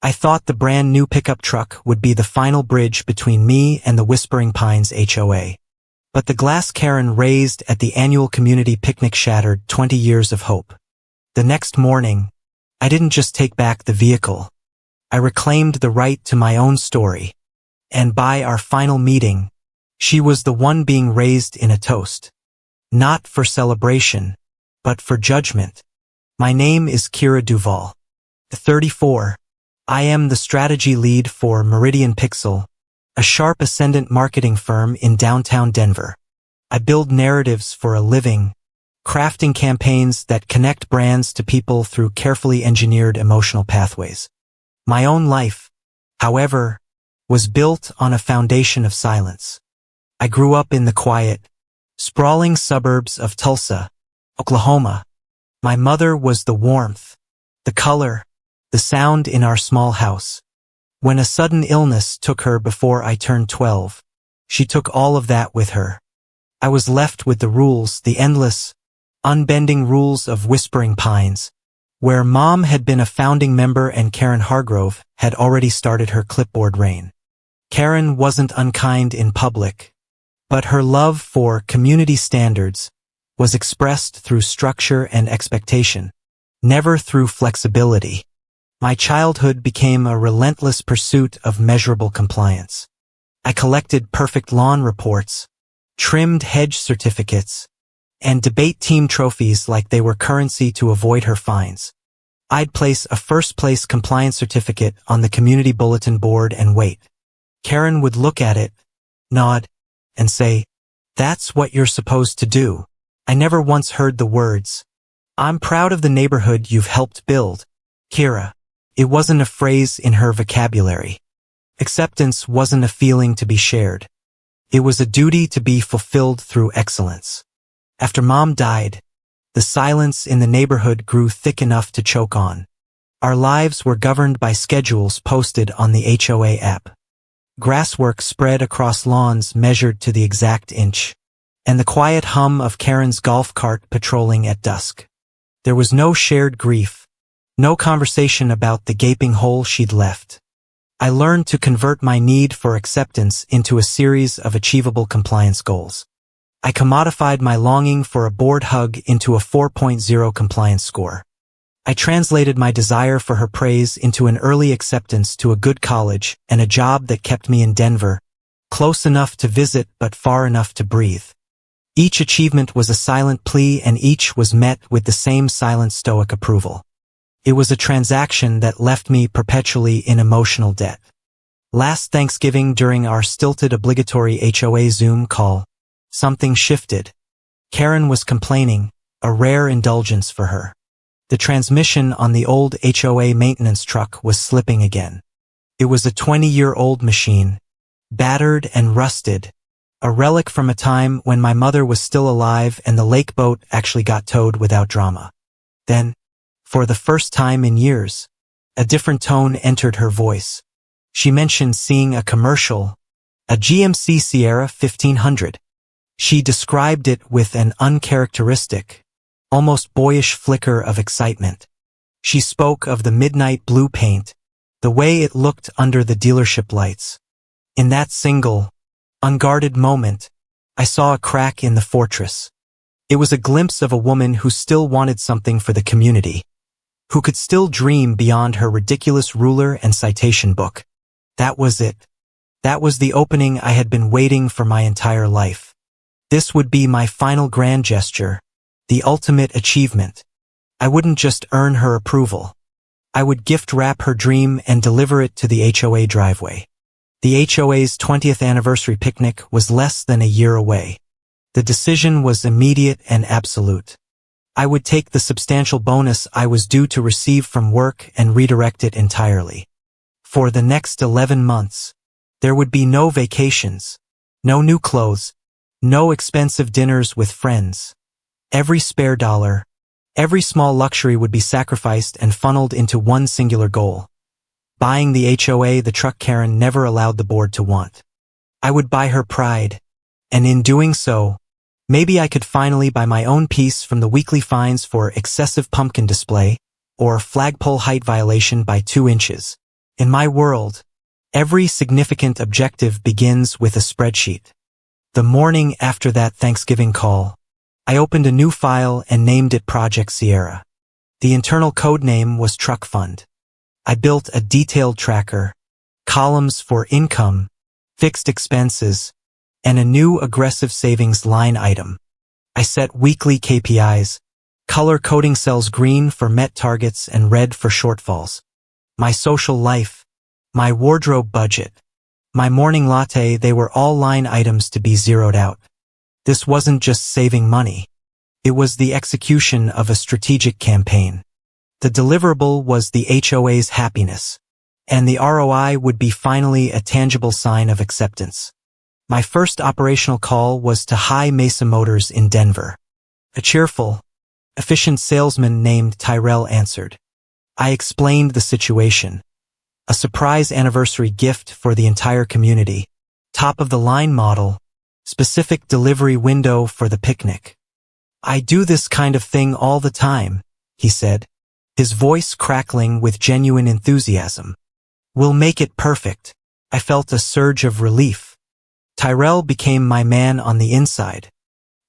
I thought the brand new pickup truck would be the final bridge between me and the Whispering Pines HOA. But the glass Karen raised at the annual community picnic shattered 20 years of hope. The next morning, I didn't just take back the vehicle. I reclaimed the right to my own story. And by our final meeting, she was the one being raised in a toast. Not for celebration, but for judgment. My name is Kira Duval. 34. I am the strategy lead for Meridian Pixel, a sharp ascendant marketing firm in downtown Denver. I build narratives for a living, crafting campaigns that connect brands to people through carefully engineered emotional pathways. My own life, however, was built on a foundation of silence. I grew up in the quiet, sprawling suburbs of Tulsa, Oklahoma. My mother was the warmth, the color, the sound in our small house. When a sudden illness took her before I turned 12, she took all of that with her. I was left with the rules, the endless, unbending rules of Whispering Pines, where Mom had been a founding member and Karen Hargrove had already started her clipboard reign. Karen wasn't unkind in public, but her love for community standards was expressed through structure and expectation, never through flexibility. My childhood became a relentless pursuit of measurable compliance. I collected perfect lawn reports, trimmed hedge certificates, and debate team trophies like they were currency to avoid her fines. I'd place a first-place compliance certificate on the community bulletin board and wait. Karen would look at it, nod, and say, "That's what you're supposed to do." I never once heard the words, "I'm proud of the neighborhood you've helped build, Kira." It wasn't a phrase in her vocabulary. Acceptance wasn't a feeling to be shared. It was a duty to be fulfilled through excellence. After Mom died, the silence in the neighborhood grew thick enough to choke on. Our lives were governed by schedules posted on the HOA app. Grasswork spread across lawns measured to the exact inch, and the quiet hum of Karen's golf cart patrolling at dusk. There was no shared grief. No conversation about the gaping hole she'd left. I learned to convert my need for acceptance into a series of achievable compliance goals. I commodified my longing for a board hug into a 4.0 compliance score. I translated my desire for her praise into an early acceptance to a good college and a job that kept me in Denver, close enough to visit but far enough to breathe. Each achievement was a silent plea and each was met with the same silent stoic approval. It was a transaction that left me perpetually in emotional debt. Last Thanksgiving during our stilted obligatory HOA Zoom call, something shifted. Karen was complaining, a rare indulgence for her. The transmission on the old HOA maintenance truck was slipping again. It was a 20-year-old machine, battered and rusted, a relic from a time when my mother was still alive and the lake boat actually got towed without drama. Then, for the first time in years, a different tone entered her voice. She mentioned seeing a commercial, a GMC Sierra 1500. She described it with an uncharacteristic, almost boyish flicker of excitement. She spoke of the midnight blue paint, the way it looked under the dealership lights. In that single, unguarded moment, I saw a crack in the fortress. It was a glimpse of a woman who still wanted something for the community, who could still dream beyond her ridiculous ruler and citation book. That was it. That was the opening I had been waiting for my entire life. This would be my final grand gesture, the ultimate achievement. I wouldn't just earn her approval. I would gift wrap her dream and deliver it to the HOA driveway. The HOA's 20th anniversary picnic was less than a year away. The decision was immediate and absolute. I would take the substantial bonus I was due to receive from work and redirect it entirely. For the next 11 months, there would be no vacations, no new clothes, no expensive dinners with friends. Every spare dollar, every small luxury would be sacrificed and funneled into one singular goal: buying the HOA the truck Karen never allowed the board to want. I would buy her pride, and in doing so, maybe I could finally buy my own piece from the weekly fines for excessive pumpkin display or flagpole height violation by 2 inches. In my world, every significant objective begins with a spreadsheet. The morning after that Thanksgiving call, I opened a new file and named it Project Sierra. The internal code name was Truck Fund. I built a detailed tracker, columns for income, fixed expenses, and a new aggressive savings line item. I set weekly KPIs, color coding cells green for met targets and red for shortfalls. My social life, my wardrobe budget, my morning latte, they were all line items to be zeroed out. This wasn't just saving money. It was the execution of a strategic campaign. The deliverable was the HOA's happiness, and the ROI would be finally a tangible sign of acceptance. My first operational call was to High Mesa Motors in Denver. A cheerful, efficient salesman named Tyrell answered. I explained the situation. A surprise anniversary gift for the entire community, top-of-the-line model, specific delivery window for the picnic. I do this kind of thing all the time, he said, his voice crackling with genuine enthusiasm. We'll make it perfect. I felt a surge of relief. Tyrell became my man on the inside.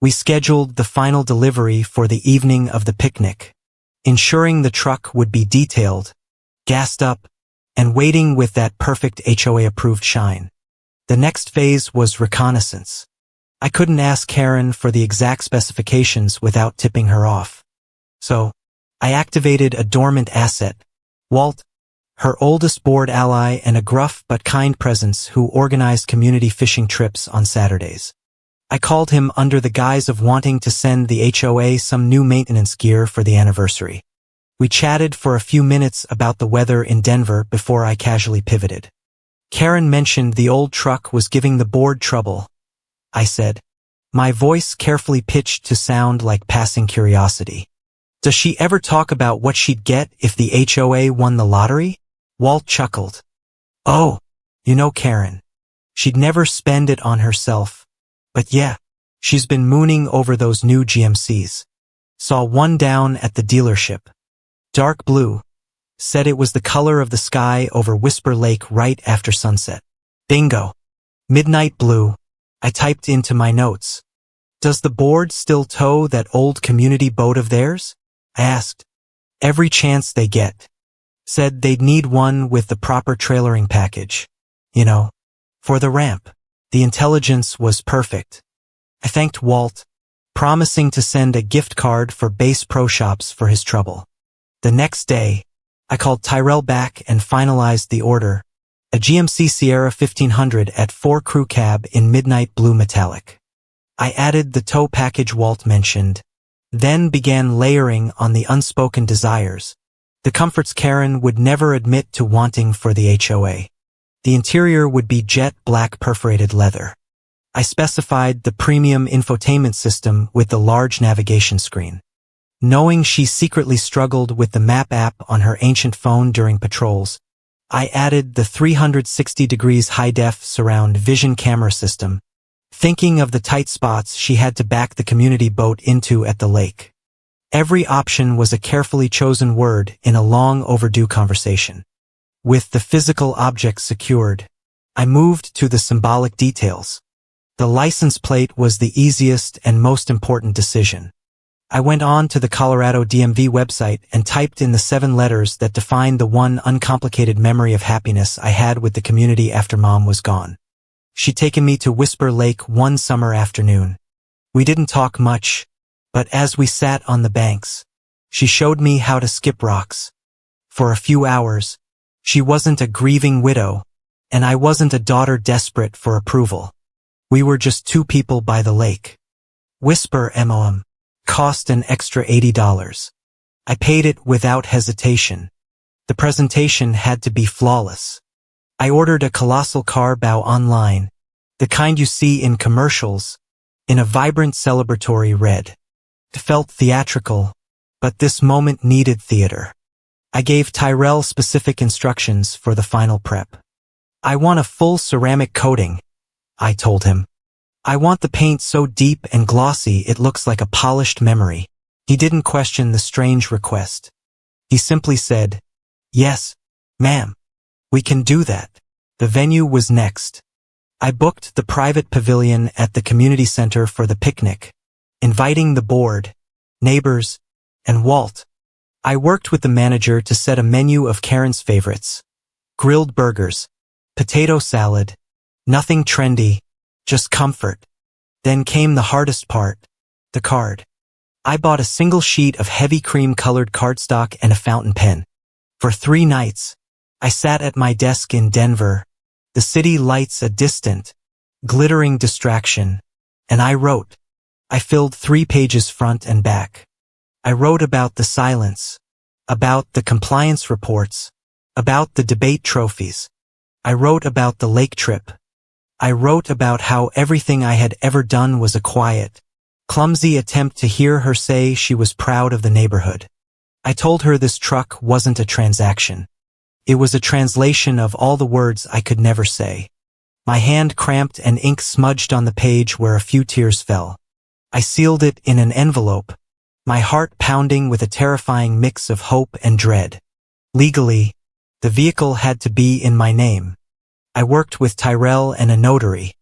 We scheduled the final delivery for the evening of the picnic, ensuring the truck would be detailed, gassed up, and waiting with that perfect HOA-approved shine. The next phase was reconnaissance. I couldn't ask Karen for the exact specifications without tipping her off. So, I activated a dormant asset, Walt, her oldest board ally and a gruff but kind presence who organized community fishing trips on Saturdays. I called him under the guise of wanting to send the HOA some new maintenance gear for the anniversary. We chatted for a few minutes about the weather in Denver before I casually pivoted. Karen mentioned the old truck was giving the board trouble, I said, my voice carefully pitched to sound like passing curiosity. Does she ever talk about what she'd get if the HOA won the lottery? Walt chuckled. Oh, you know Karen. She'd never spend it on herself. But yeah, she's been mooning over those new GMCs. Saw one down at the dealership. Dark blue. Said it was the color of the sky over Whisper Lake right after sunset. Bingo. Midnight blue. I typed into my notes. Does the board still tow that old community boat of theirs? I asked. Every chance they get. Said they'd need one with the proper trailering package. You know, for the ramp. The intelligence was perfect. I thanked Walt, promising to send a gift card for Base Pro Shops for his trouble. The next day, I called Tyrell back and finalized the order, a GMC Sierra 1500 at 4 crew cab in midnight blue metallic. I added the tow package Walt mentioned, then began layering on the unspoken desires, the comforts Karen would never admit to wanting for the HOA. The interior would be jet black perforated leather. I specified the premium infotainment system with the large navigation screen. Knowing she secretly struggled with the map app on her ancient phone during patrols, I added the 360 degrees high-def surround vision camera system, thinking of the tight spots she had to back the community boat into at the lake. Every option was a carefully chosen word in a long overdue conversation. With the physical objects secured, I moved to the symbolic details. The license plate was the easiest and most important decision. I went on to the Colorado DMV website and typed in the 7 letters that defined the one uncomplicated memory of happiness I had with the community after Mom was gone. She'd taken me to Whisper Lake one summer afternoon. We didn't talk much, but as we sat on the banks, she showed me how to skip rocks. For a few hours, she wasn't a grieving widow, and I wasn't a daughter desperate for approval. We were just two people by the lake. Whisper MOM cost an extra $80. I paid it without hesitation. The presentation had to be flawless. I ordered a colossal car bow online, the kind you see in commercials, in a vibrant celebratory red. It felt theatrical, but this moment needed theater. I gave Tyrell specific instructions for the final prep. I want a full ceramic coating, I told him. I want the paint so deep and glossy it looks like a polished memory. He didn't question the strange request. He simply said, "Yes, ma'am." We can do that. The venue was next. I booked the private pavilion at the community center for the picnic, inviting the board, neighbors, and Walt. I worked with the manager to set a menu of Karen's favorites. Grilled burgers, potato salad, nothing trendy, just comfort. Then came the hardest part, the card. I bought a single sheet of heavy cream-colored cardstock and a fountain pen. For 3 nights, I sat at my desk in Denver, the city lights a distant, glittering distraction, and I wrote. I filled 3 pages front and back. I wrote about the silence, about the compliance reports, about the debate trophies. I wrote about the lake trip. I wrote about how everything I had ever done was a quiet, clumsy attempt to hear her say she was proud of the neighborhood. I told her this truck wasn't a transaction. It was a translation of all the words I could never say. My hand cramped and ink smudged on the page where a few tears fell. I sealed it in an envelope, my heart pounding with a terrifying mix of hope and dread. Legally, the vehicle had to be in my name. I worked with Tyrell and a notary.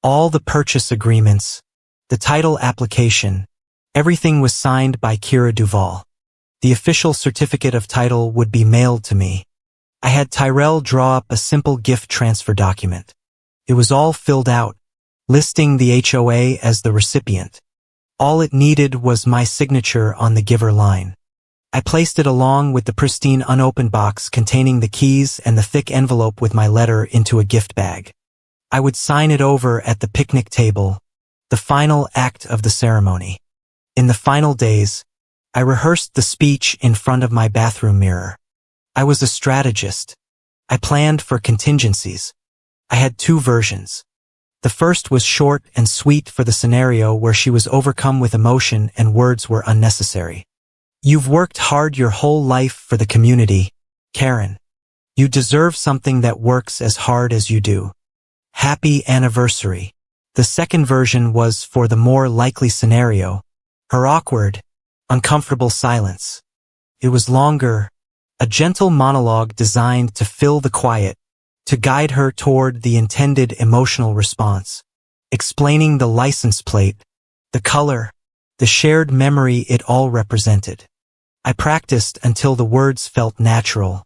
All the purchase agreements, the title application, everything was signed by Kira Duvall. The official certificate of title would be mailed to me. I had Tyrell draw up a simple gift transfer document. It was all filled out, listing the HOA as the recipient. All it needed was my signature on the giver line. I placed it along with the pristine unopened box containing the keys and the thick envelope with my letter into a gift bag. I would sign it over at the picnic table, the final act of the ceremony. In the final days, I rehearsed the speech in front of my bathroom mirror. I was a strategist. I planned for contingencies. I had 2 versions. The first was short and sweet for the scenario where she was overcome with emotion and words were unnecessary. You've worked hard your whole life for the community, Karen. You deserve something that works as hard as you do. Happy anniversary. The second version was for the more likely scenario, her awkward, uncomfortable silence. It was longer, a gentle monologue designed to fill the quiet, to guide her toward the intended emotional response, explaining the license plate, the color, the shared memory it all represented. I practiced until the words felt natural,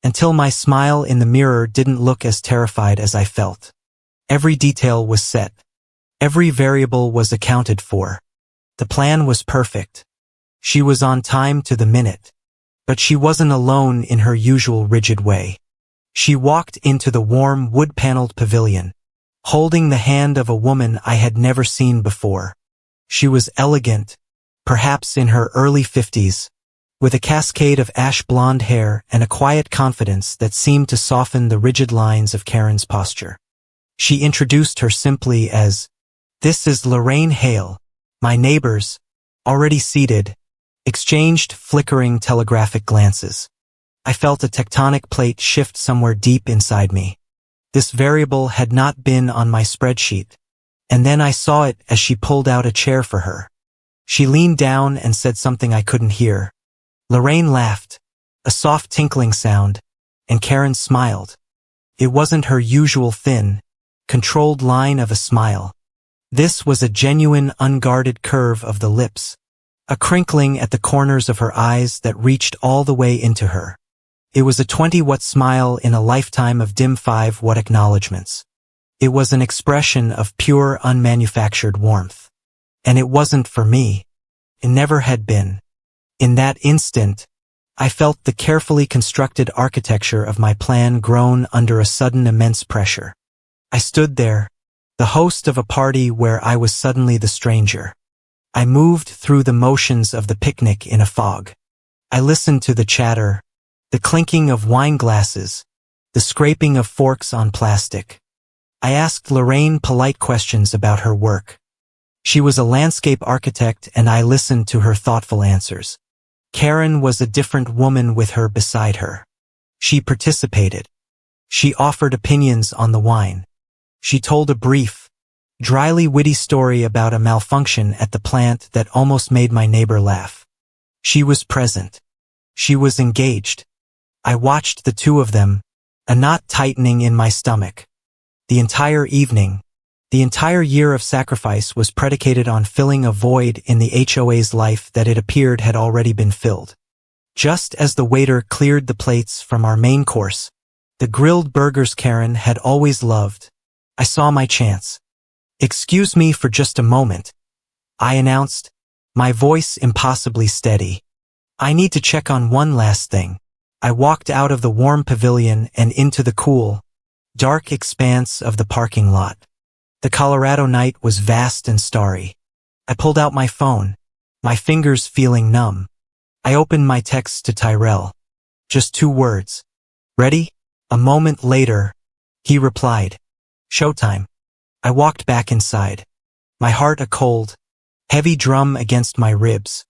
until my smile in the mirror didn't look as terrified as I felt. Every detail was set. Every variable was accounted for. The plan was perfect. She was on time to the minute. But she wasn't alone in her usual rigid way. She walked into the warm wood-paneled pavilion, holding the hand of a woman I had never seen before. She was elegant, perhaps in her early 50s, with a cascade of ash blonde hair and a quiet confidence that seemed to soften the rigid lines of Karen's posture. She introduced her simply as, "This is Lorraine Hale." My neighbors, already seated, exchanged flickering telegraphic glances. I felt a tectonic plate shift somewhere deep inside me. This variable had not been on my spreadsheet, and then I saw it as she pulled out a chair for her. She leaned down and said something I couldn't hear. Lorraine laughed, a soft tinkling sound, and Karen smiled. It wasn't her usual thin, controlled line of a smile. This was a genuine, unguarded curve of the lips, a crinkling at the corners of her eyes that reached all the way into her. It was a 20-watt smile in a lifetime of dim 5-watt acknowledgments. It was an expression of pure, unmanufactured warmth. And it wasn't for me. It never had been. In that instant, I felt the carefully constructed architecture of my plan groan under a sudden immense pressure. I stood there, the host of a party where I was suddenly the stranger. I moved through the motions of the picnic in a fog. I listened to the chatter, the clinking of wine glasses, the scraping of forks on plastic. I asked Lorraine polite questions about her work. She was a landscape architect and I listened to her thoughtful answers. Karen was a different woman with her beside her. She participated. She offered opinions on the wine. She told a brief, dryly witty story about a malfunction at the plant that almost made my neighbor laugh. She was present. She was engaged. I watched the two of them, a knot tightening in my stomach. The entire evening, the entire year of sacrifice was predicated on filling a void in the HOA's life that it appeared had already been filled. Just as the waiter cleared the plates from our main course, the grilled burgers Karen had always loved, I saw my chance. "Excuse me for just a moment," I announced, my voice impossibly steady. "I need to check on one last thing." I walked out of the warm pavilion and into the cool, dark expanse of the parking lot. The Colorado night was vast and starry. I pulled out my phone, my fingers feeling numb. I opened my text to Tyrell. Just 2 words. "Ready?" A moment later, he replied, "Showtime." I walked back inside, my heart a cold, heavy drum against my ribs.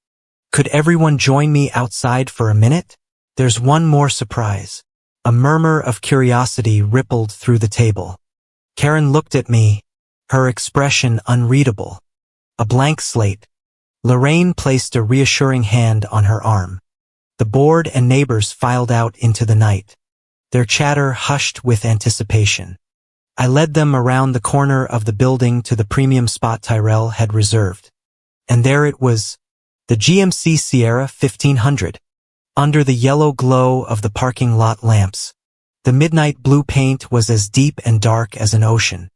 Could everyone join me outside for a minute? "There's one more surprise." A murmur of curiosity rippled through the table. Karen looked at me, her expression unreadable. A blank slate. Lorraine placed a reassuring hand on her arm. The board and neighbors filed out into the night, their chatter hushed with anticipation. I led them around the corner of the building to the premium spot Tyrell had reserved. And there it was, the GMC Sierra 1500. Under the yellow glow of the parking lot lamps, the midnight blue paint was as deep and dark as an ocean.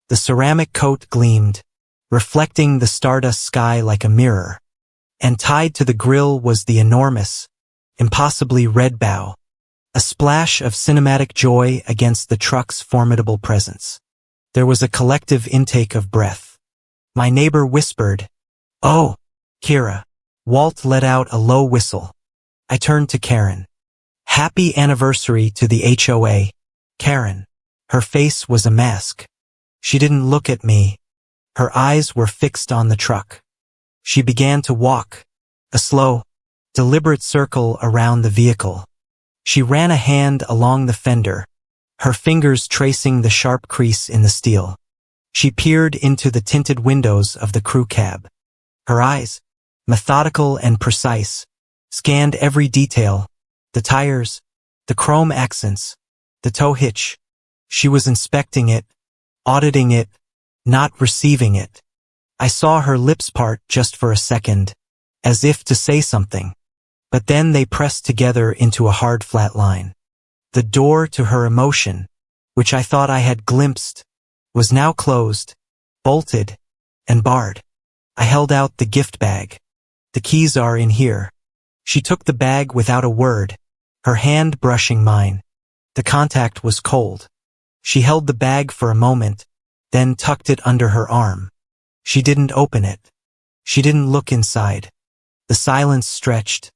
The ceramic coat gleamed, reflecting the stardust sky like a mirror. And tied to the grille was the enormous, impossibly red bow, a splash of cinematic joy against the truck's formidable presence. There was a collective intake of breath. My neighbor whispered, "Oh, Kira." Walt let out a low whistle. I turned to Karen. "Happy anniversary to the HOA, Karen." Her face was a mask. She didn't look at me. Her eyes were fixed on the truck. She began to walk, a slow, deliberate circle around the vehicle. She ran a hand along the fender, her fingers tracing the sharp crease in the steel. She peered into the tinted windows of the crew cab. Her eyes, methodical and precise, scanned every detail, the tires, the chrome accents, the tow hitch. She was inspecting it, auditing it, not receiving it. I saw her lips part just for a second, as if to say something. But then they pressed together into a hard flat line. The door to her emotion, which I thought I had glimpsed, was now closed, bolted, and barred. I held out the gift bag. "The keys are in here." She took the bag without a word, her hand brushing mine. The contact was cold. She held the bag for a moment, then tucked it under her arm. She didn't open it. She didn't look inside. The silence stretched,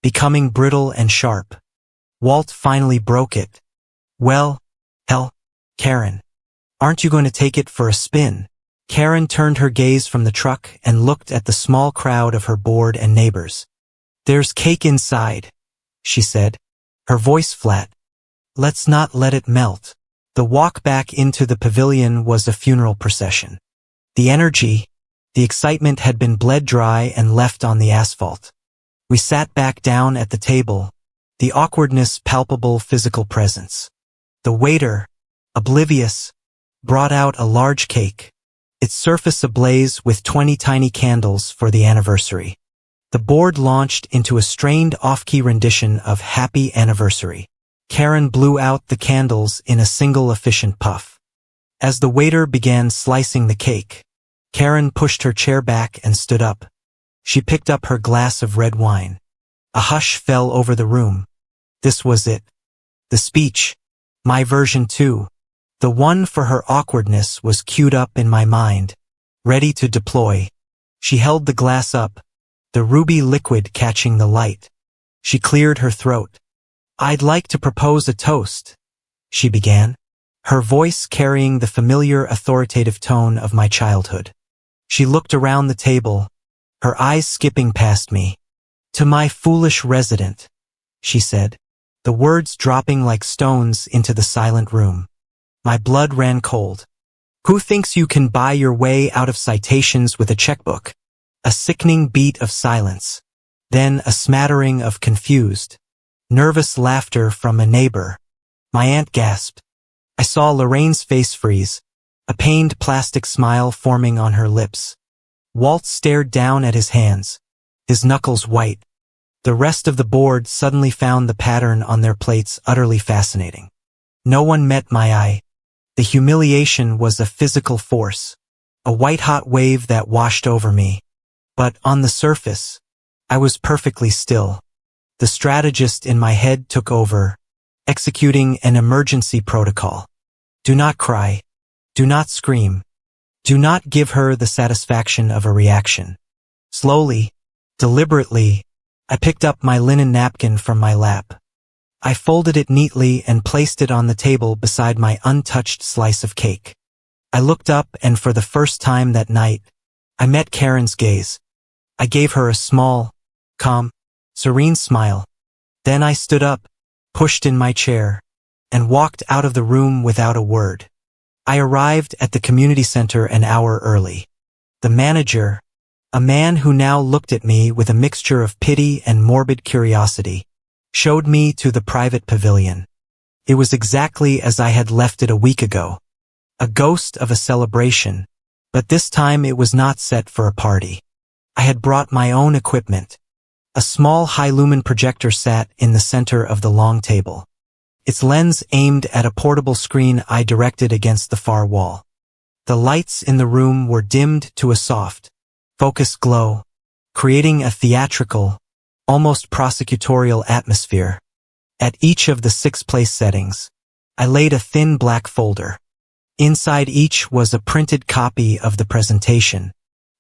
becoming brittle and sharp. Walt finally broke it. "Well, hell, Karen. Aren't you going to take it for a spin?" Karen turned her gaze from the truck and looked at the small crowd of her board and neighbors. "There's cake inside," she said, her voice flat. "Let's not let it melt." The walk back into the pavilion was a funeral procession. The energy, the excitement had been bled dry and left on the asphalt. We sat back down at the table, the awkwardness palpable physical presence. The waiter, oblivious, brought out a large cake, its surface ablaze with 20 tiny candles for the anniversary. The board launched into a strained off-key rendition of Happy Anniversary. Karen blew out the candles in a single efficient puff. As the waiter began slicing the cake, Karen pushed her chair back and stood up. She picked up her glass of red wine. A hush fell over the room. This was it. The speech, my version too. The one for her awkwardness was queued up in my mind, ready to deploy. She held the glass up, the ruby liquid catching the light. She cleared her throat. "I'd like to propose a toast," she began, her voice carrying the familiar authoritative tone of my childhood. She looked around the table, her eyes skipping past me. "To my foolish resident," she said, the words dropping like stones into the silent room. My blood ran cold. "Who thinks you can buy your way out of citations with a checkbook?" A sickening beat of silence. Then a smattering of confused, nervous laughter from a neighbor. My aunt gasped. I saw Lorraine's face freeze, a pained plastic smile forming on her lips. Walt stared down at his hands, his knuckles white. The rest of the board suddenly found the pattern on their plates utterly fascinating. No one met my eye. The humiliation was a physical force, a white-hot wave that washed over me. But on the surface, I was perfectly still. The strategist in my head took over, executing an emergency protocol. Do not cry. Do not scream. Do not give her the satisfaction of a reaction. Slowly, deliberately, I picked up my linen napkin from my lap. I folded it neatly and placed it on the table beside my untouched slice of cake. I looked up, and for the first time that night, I met Karen's gaze. I gave her a small, calm, serene smile. Then I stood up, pushed in my chair, and walked out of the room without a word. I arrived at the community center an hour early. The manager, a man who now looked at me with a mixture of pity and morbid curiosity, showed me to the private pavilion. It was exactly as I had left it a week ago. A ghost of a celebration, but this time it was not set for a party. I had brought my own equipment. A small high-lumen projector sat in the center of the long table. Its lens aimed at a portable screen I directed against the far wall. The lights in the room were dimmed to a soft, focused glow, creating a theatrical, almost prosecutorial atmosphere. At each of the 6 place settings, I laid a thin black folder. Inside each was a printed copy of the presentation.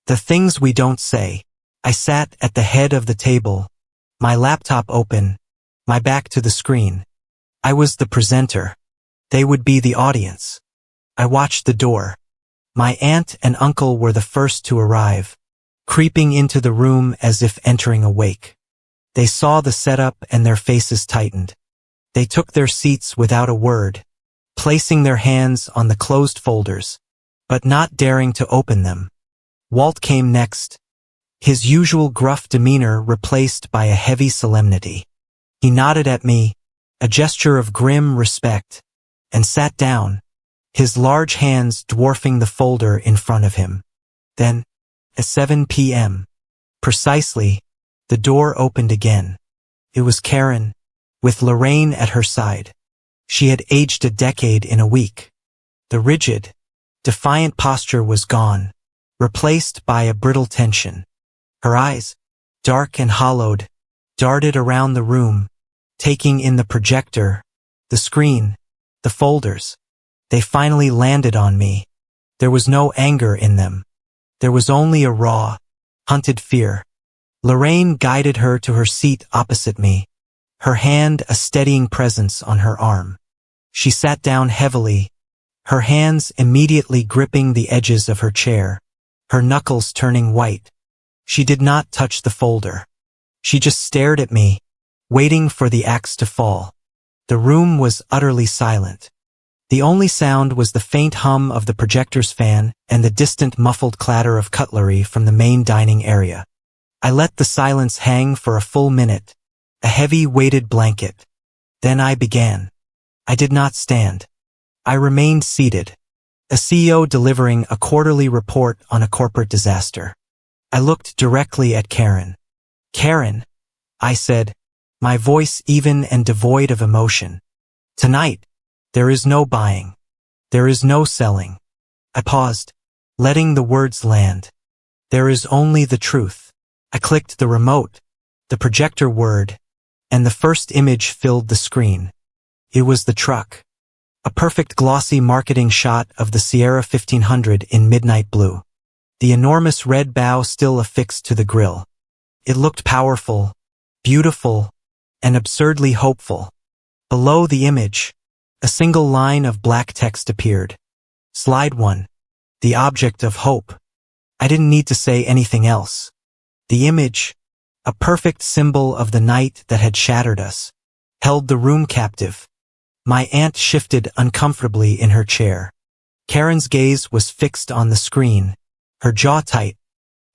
The things we don't say. I sat at the head of the table, my laptop open, my back to the screen. I was the presenter. They would be the audience. I watched the door. My aunt and uncle were the first to arrive, creeping into the room as if entering a wake. They saw the setup and their faces tightened. They took their seats without a word, placing their hands on the closed folders, but not daring to open them. Walt came next, his usual gruff demeanor replaced by a heavy solemnity. He nodded at me, a gesture of grim respect, and sat down, his large hands dwarfing the folder in front of him. Then, at 7 p.m., precisely, the door opened again. It was Karen, with Lorraine at her side. She had aged a decade in a week. The rigid, defiant posture was gone, replaced by a brittle tension. Her eyes, dark and hollowed, darted around the room, taking in the projector, the screen, the folders. They finally landed on me. There was no anger in them. There was only a raw, hunted fear. Lorraine guided her to her seat opposite me, her hand a steadying presence on her arm. She sat down heavily, her hands immediately gripping the edges of her chair, her knuckles turning white. She did not touch the folder. She just stared at me, waiting for the axe to fall. The room was utterly silent. The only sound was the faint hum of the projector's fan and the distant muffled clatter of cutlery from the main dining area. I let the silence hang for a full minute, a heavy weighted blanket. Then I began. I did not stand. I remained seated, a CEO delivering a quarterly report on a corporate disaster. I looked directly at Karen. Karen, I said, my voice even and devoid of emotion. Tonight, there is no buying. There is no selling. I paused, letting the words land. There is only the truth. I clicked the remote, the projector word, and the first image filled the screen. It was the truck. A perfect glossy marketing shot of the Sierra 1500 in midnight blue. The enormous red bow still affixed to the grille. It looked powerful, beautiful, and absurdly hopeful. Below the image, a single line of black text appeared. Slide 1. The object of hope. I didn't need to say anything else. The image, a perfect symbol of the night that had shattered us, held the room captive. My aunt shifted uncomfortably in her chair. Karen's gaze was fixed on the screen, her jaw tight.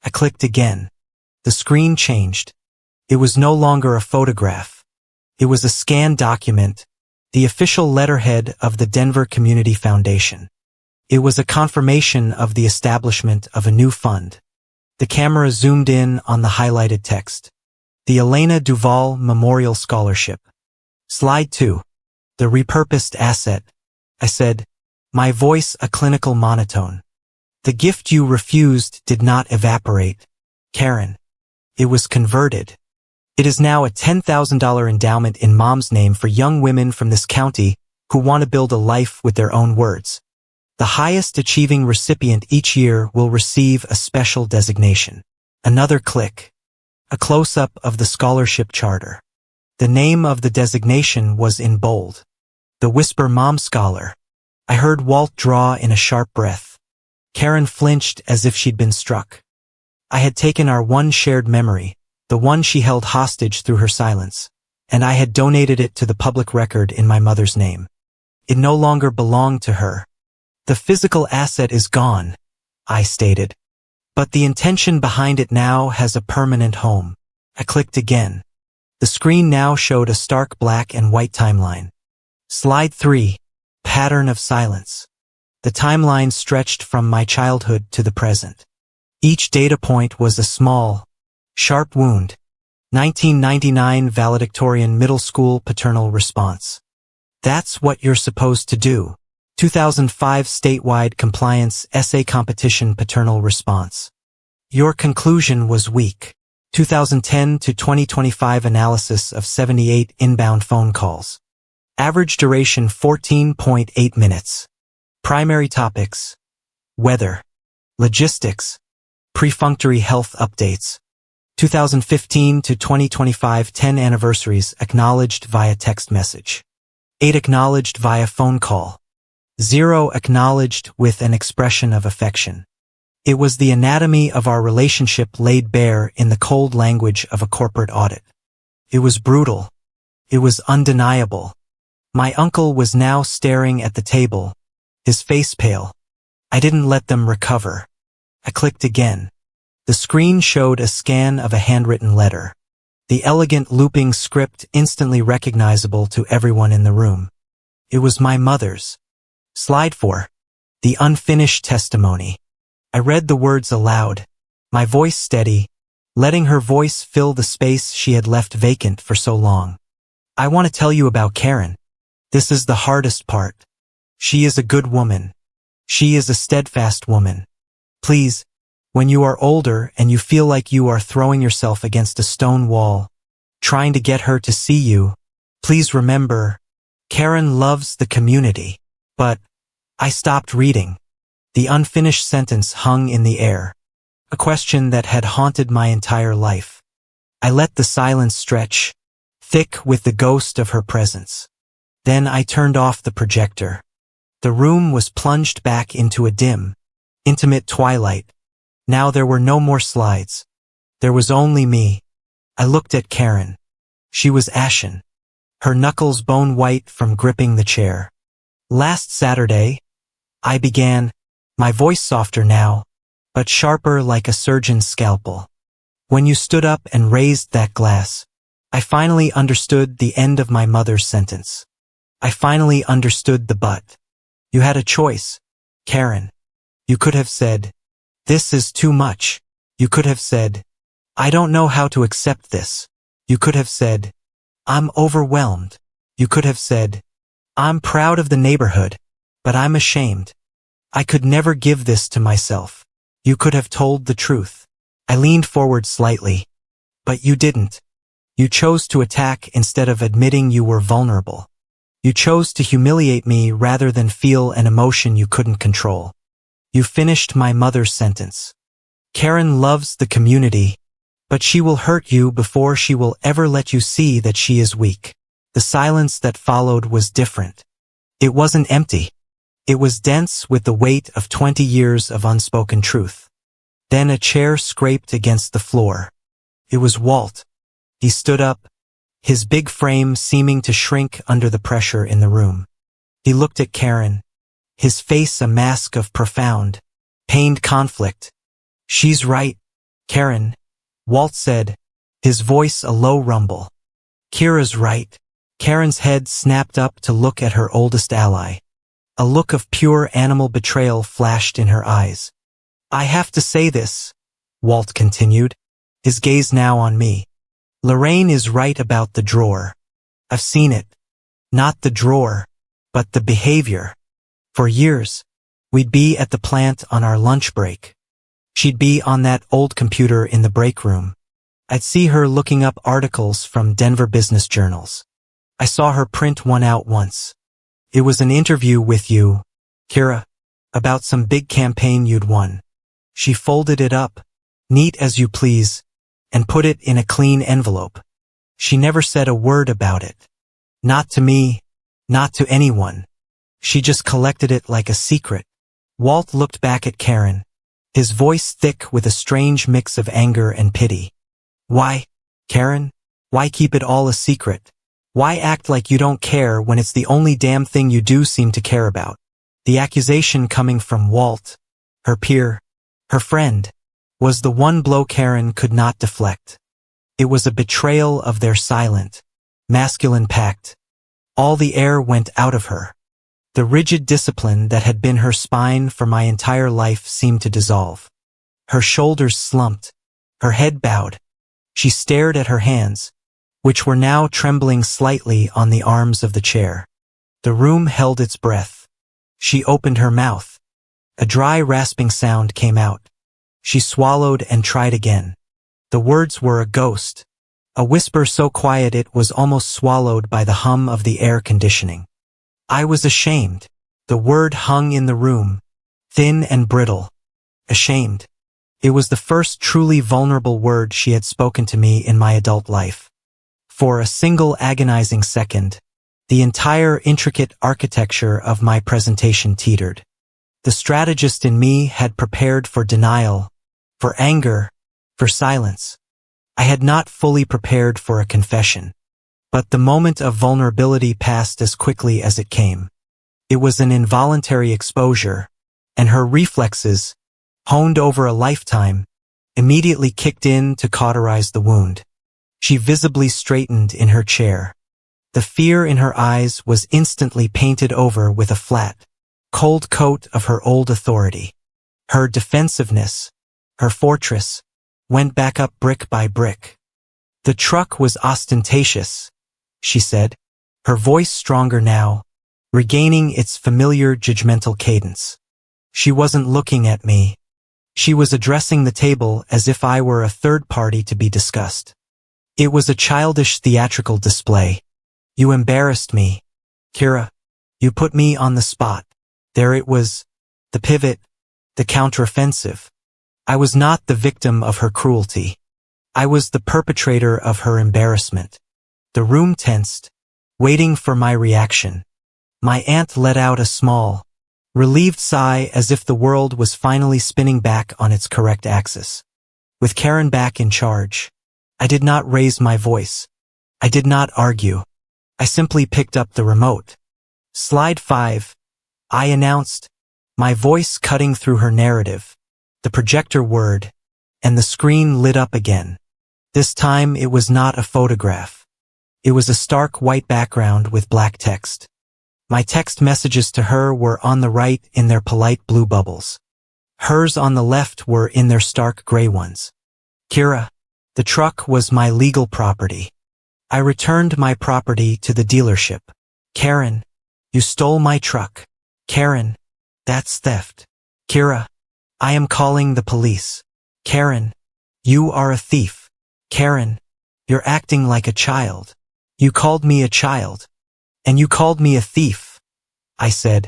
I clicked again. The screen changed. It was no longer a photograph. It was a scanned document, the official letterhead of the Denver Community Foundation. It was a confirmation of the establishment of a new fund. The camera zoomed in on the highlighted text. The Elena Duval Memorial Scholarship. Slide 2. The repurposed asset. I said, my voice a clinical monotone. The gift you refused did not evaporate, Karen. It was converted. It is now a $10,000 endowment in Mom's name for young women from this county who want to build a life with their own words. The highest achieving recipient each year will receive a special designation. Another click. A close-up of the scholarship charter. The name of the designation was in bold. The Whisper Mom Scholar. I heard Walt draw in a sharp breath. Karen flinched as if she'd been struck. I had taken our one shared memory, the one she held hostage through her silence, and I had donated it to the public record in my mother's name. It no longer belonged to her. The physical asset is gone, I stated. But the intention behind it now has a permanent home. I clicked again. The screen now showed a stark black and white timeline. Slide 3. Pattern of silence. The timeline stretched from my childhood to the present. Each data point was a small, sharp wound. 1999 valedictorian middle school paternal response. That's what you're supposed to do. 2005 statewide compliance essay competition paternal response. Your conclusion was weak. 2010 to 2025 analysis of 78 inbound phone calls. Average duration 14.8 minutes. Primary topics: weather, logistics, perfunctory health updates. 2015 to 2025 10 anniversaries acknowledged via text message. 8 acknowledged via phone call. 0 acknowledged with an expression of affection. It was the anatomy of our relationship laid bare in the cold language of a corporate audit. It was brutal. It was undeniable. My uncle was now staring at the table, his face pale. I didn't let them recover. I clicked again. The screen showed a scan of a handwritten letter. The elegant looping script instantly recognizable to everyone in the room. It was my mother's. Slide 4. The unfinished testimony. I read the words aloud, my voice steady, letting her voice fill the space she had left vacant for so long. I want to tell you about Karen. This is the hardest part. She is a good woman. She is a steadfast woman. Please, when you are older and you feel like you are throwing yourself against a stone wall, trying to get her to see you, please remember, Karen loves the community. But I stopped reading. The unfinished sentence hung in the air, a question that had haunted my entire life. I let the silence stretch, thick with the ghost of her presence. Then I turned off the projector. The room was plunged back into a dim, intimate twilight. Now there were no more slides. There was only me. I looked at Karen. She was ashen, her knuckles bone white from gripping the chair. Last Saturday, I began, my voice softer now, but sharper like a surgeon's scalpel. When you stood up and raised that glass, I finally understood the end of my mother's sentence. I finally understood the but. You had a choice, Karen. You could have said, this is too much. You could have said, I don't know how to accept this. You could have said, I'm overwhelmed. You could have said, I'm proud of the neighborhood, but I'm ashamed. I could never give this to myself. You could have told the truth. I leaned forward slightly. But you didn't. You chose to attack instead of admitting you were vulnerable. You chose to humiliate me rather than feel an emotion you couldn't control. You finished my mother's sentence. Karen loves the community, but she will hurt you before she will ever let you see that she is weak. The silence that followed was different. It wasn't empty. It was dense with the weight of 20 years of unspoken truth. Then a chair scraped against the floor. It was Walt. He stood up, his big frame seeming to shrink under the pressure in the room. He looked at Karen, his face a mask of profound, pained conflict. She's right, Karen, Walt said, his voice a low rumble. Kira's right, Karen's head snapped up to look at her oldest ally. A look of pure animal betrayal flashed in her eyes. I have to say this, Walt continued, his gaze now on me. Lorraine is right about the drawer. I've seen it. Not the drawer, but the behavior. For years, we'd be at the plant on our lunch break. She'd be on that old computer in the break room. I'd see her looking up articles from Denver business journals. I saw her print one out once. It was an interview with you, Kira, about some big campaign you'd won. She folded it up, neat as you please, and put it in a clean envelope. She never said a word about it. Not to me, not to anyone. She just collected it like a secret. Walt looked back at Karen, his voice thick with a strange mix of anger and pity. Why, Karen? Why keep it all a secret? Why act like you don't care when it's the only damn thing you do seem to care about? The accusation coming from Walt, her peer, her friend, was the one blow Karen could not deflect. It was a betrayal of their silent, masculine pact. All the air went out of her. The rigid discipline that had been her spine for my entire life seemed to dissolve. Her shoulders slumped, her head bowed. She stared at her hands, which were now trembling slightly on the arms of the chair. The room held its breath. She opened her mouth. A dry, rasping sound came out. She swallowed and tried again. The words were a ghost, a whisper so quiet it was almost swallowed by the hum of the air conditioning. I was ashamed. The word hung in the room, thin and brittle. Ashamed. It was the first truly vulnerable word she had spoken to me in my adult life. For a single agonizing second, the entire intricate architecture of my presentation teetered. The strategist in me had prepared for denial, for anger, for silence. I had not fully prepared for a confession. But the moment of vulnerability passed as quickly as it came. It was an involuntary exposure, and her reflexes, honed over a lifetime, immediately kicked in to cauterize the wound. She visibly straightened in her chair. The fear in her eyes was instantly painted over with a flat, cold coat of her old authority. Her defensiveness, her fortress, went back up brick by brick. The truck was ostentatious, she said, her voice stronger now, regaining its familiar judgmental cadence. She wasn't looking at me. She was addressing the table as if I were a third party to be discussed. It was a childish theatrical display. You embarrassed me, Kira. You put me on the spot. There it was, the pivot, the counteroffensive. I was not the victim of her cruelty. I was the perpetrator of her embarrassment. The room tensed, waiting for my reaction. My aunt let out a small, relieved sigh as if the world was finally spinning back on its correct axis. With Karen back in charge, I did not raise my voice. I did not argue. I simply picked up the remote. Slide 5, I announced, my voice cutting through her narrative. The projector whirred, and the screen lit up again. This time it was not a photograph. It was a stark white background with black text. My text messages to her were on the right in their polite blue bubbles. Hers on the left were in their stark gray ones. Kira, the truck was my legal property. I returned my property to the dealership. Karen, you stole my truck. Karen, that's theft. Kira, I am calling the police. Karen, you are a thief. Karen, you're acting like a child. You called me a child. And you called me a thief, I said,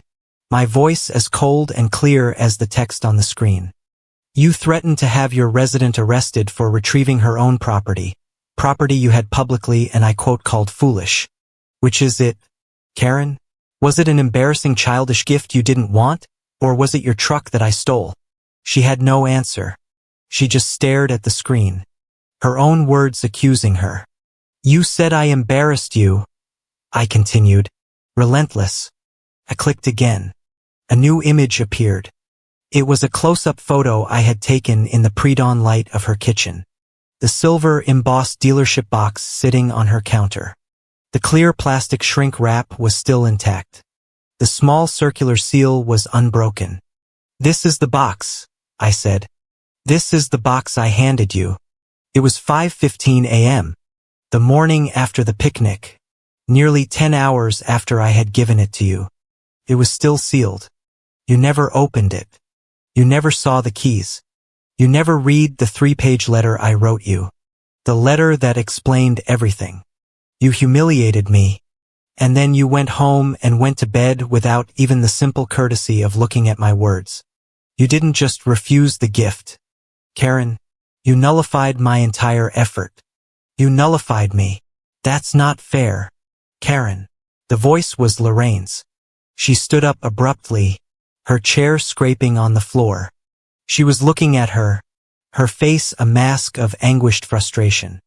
my voice as cold and clear as the text on the screen. You threatened to have your resident arrested for retrieving her own property you had publicly and I quote called foolish. Which is it, Karen? Was it an embarrassing childish gift you didn't want, or was it your truck that I stole? She had no answer. She just stared at the screen, her own words accusing her. You said I embarrassed you, I continued, relentless. I clicked again. A new image appeared. It was a close-up photo I had taken in the pre-dawn light of her kitchen. The silver embossed dealership box sitting on her counter. The clear plastic shrink wrap was still intact. The small circular seal was unbroken. "This is the box," I said. "This is the box I handed you." It was 5:15 a.m., the morning after the picnic, nearly 10 hours after I had given it to you. It was still sealed. You never opened it. You never saw the keys. You never read the 3-page letter I wrote you. The letter that explained everything. You humiliated me. And then you went home and went to bed without even the simple courtesy of looking at my words. You didn't just refuse the gift. Karen, you nullified my entire effort. You nullified me. That's not fair. Karen. The voice was Lorraine's. She stood up abruptly, her chair scraping on the floor. She was looking at her face a mask of anguished frustration.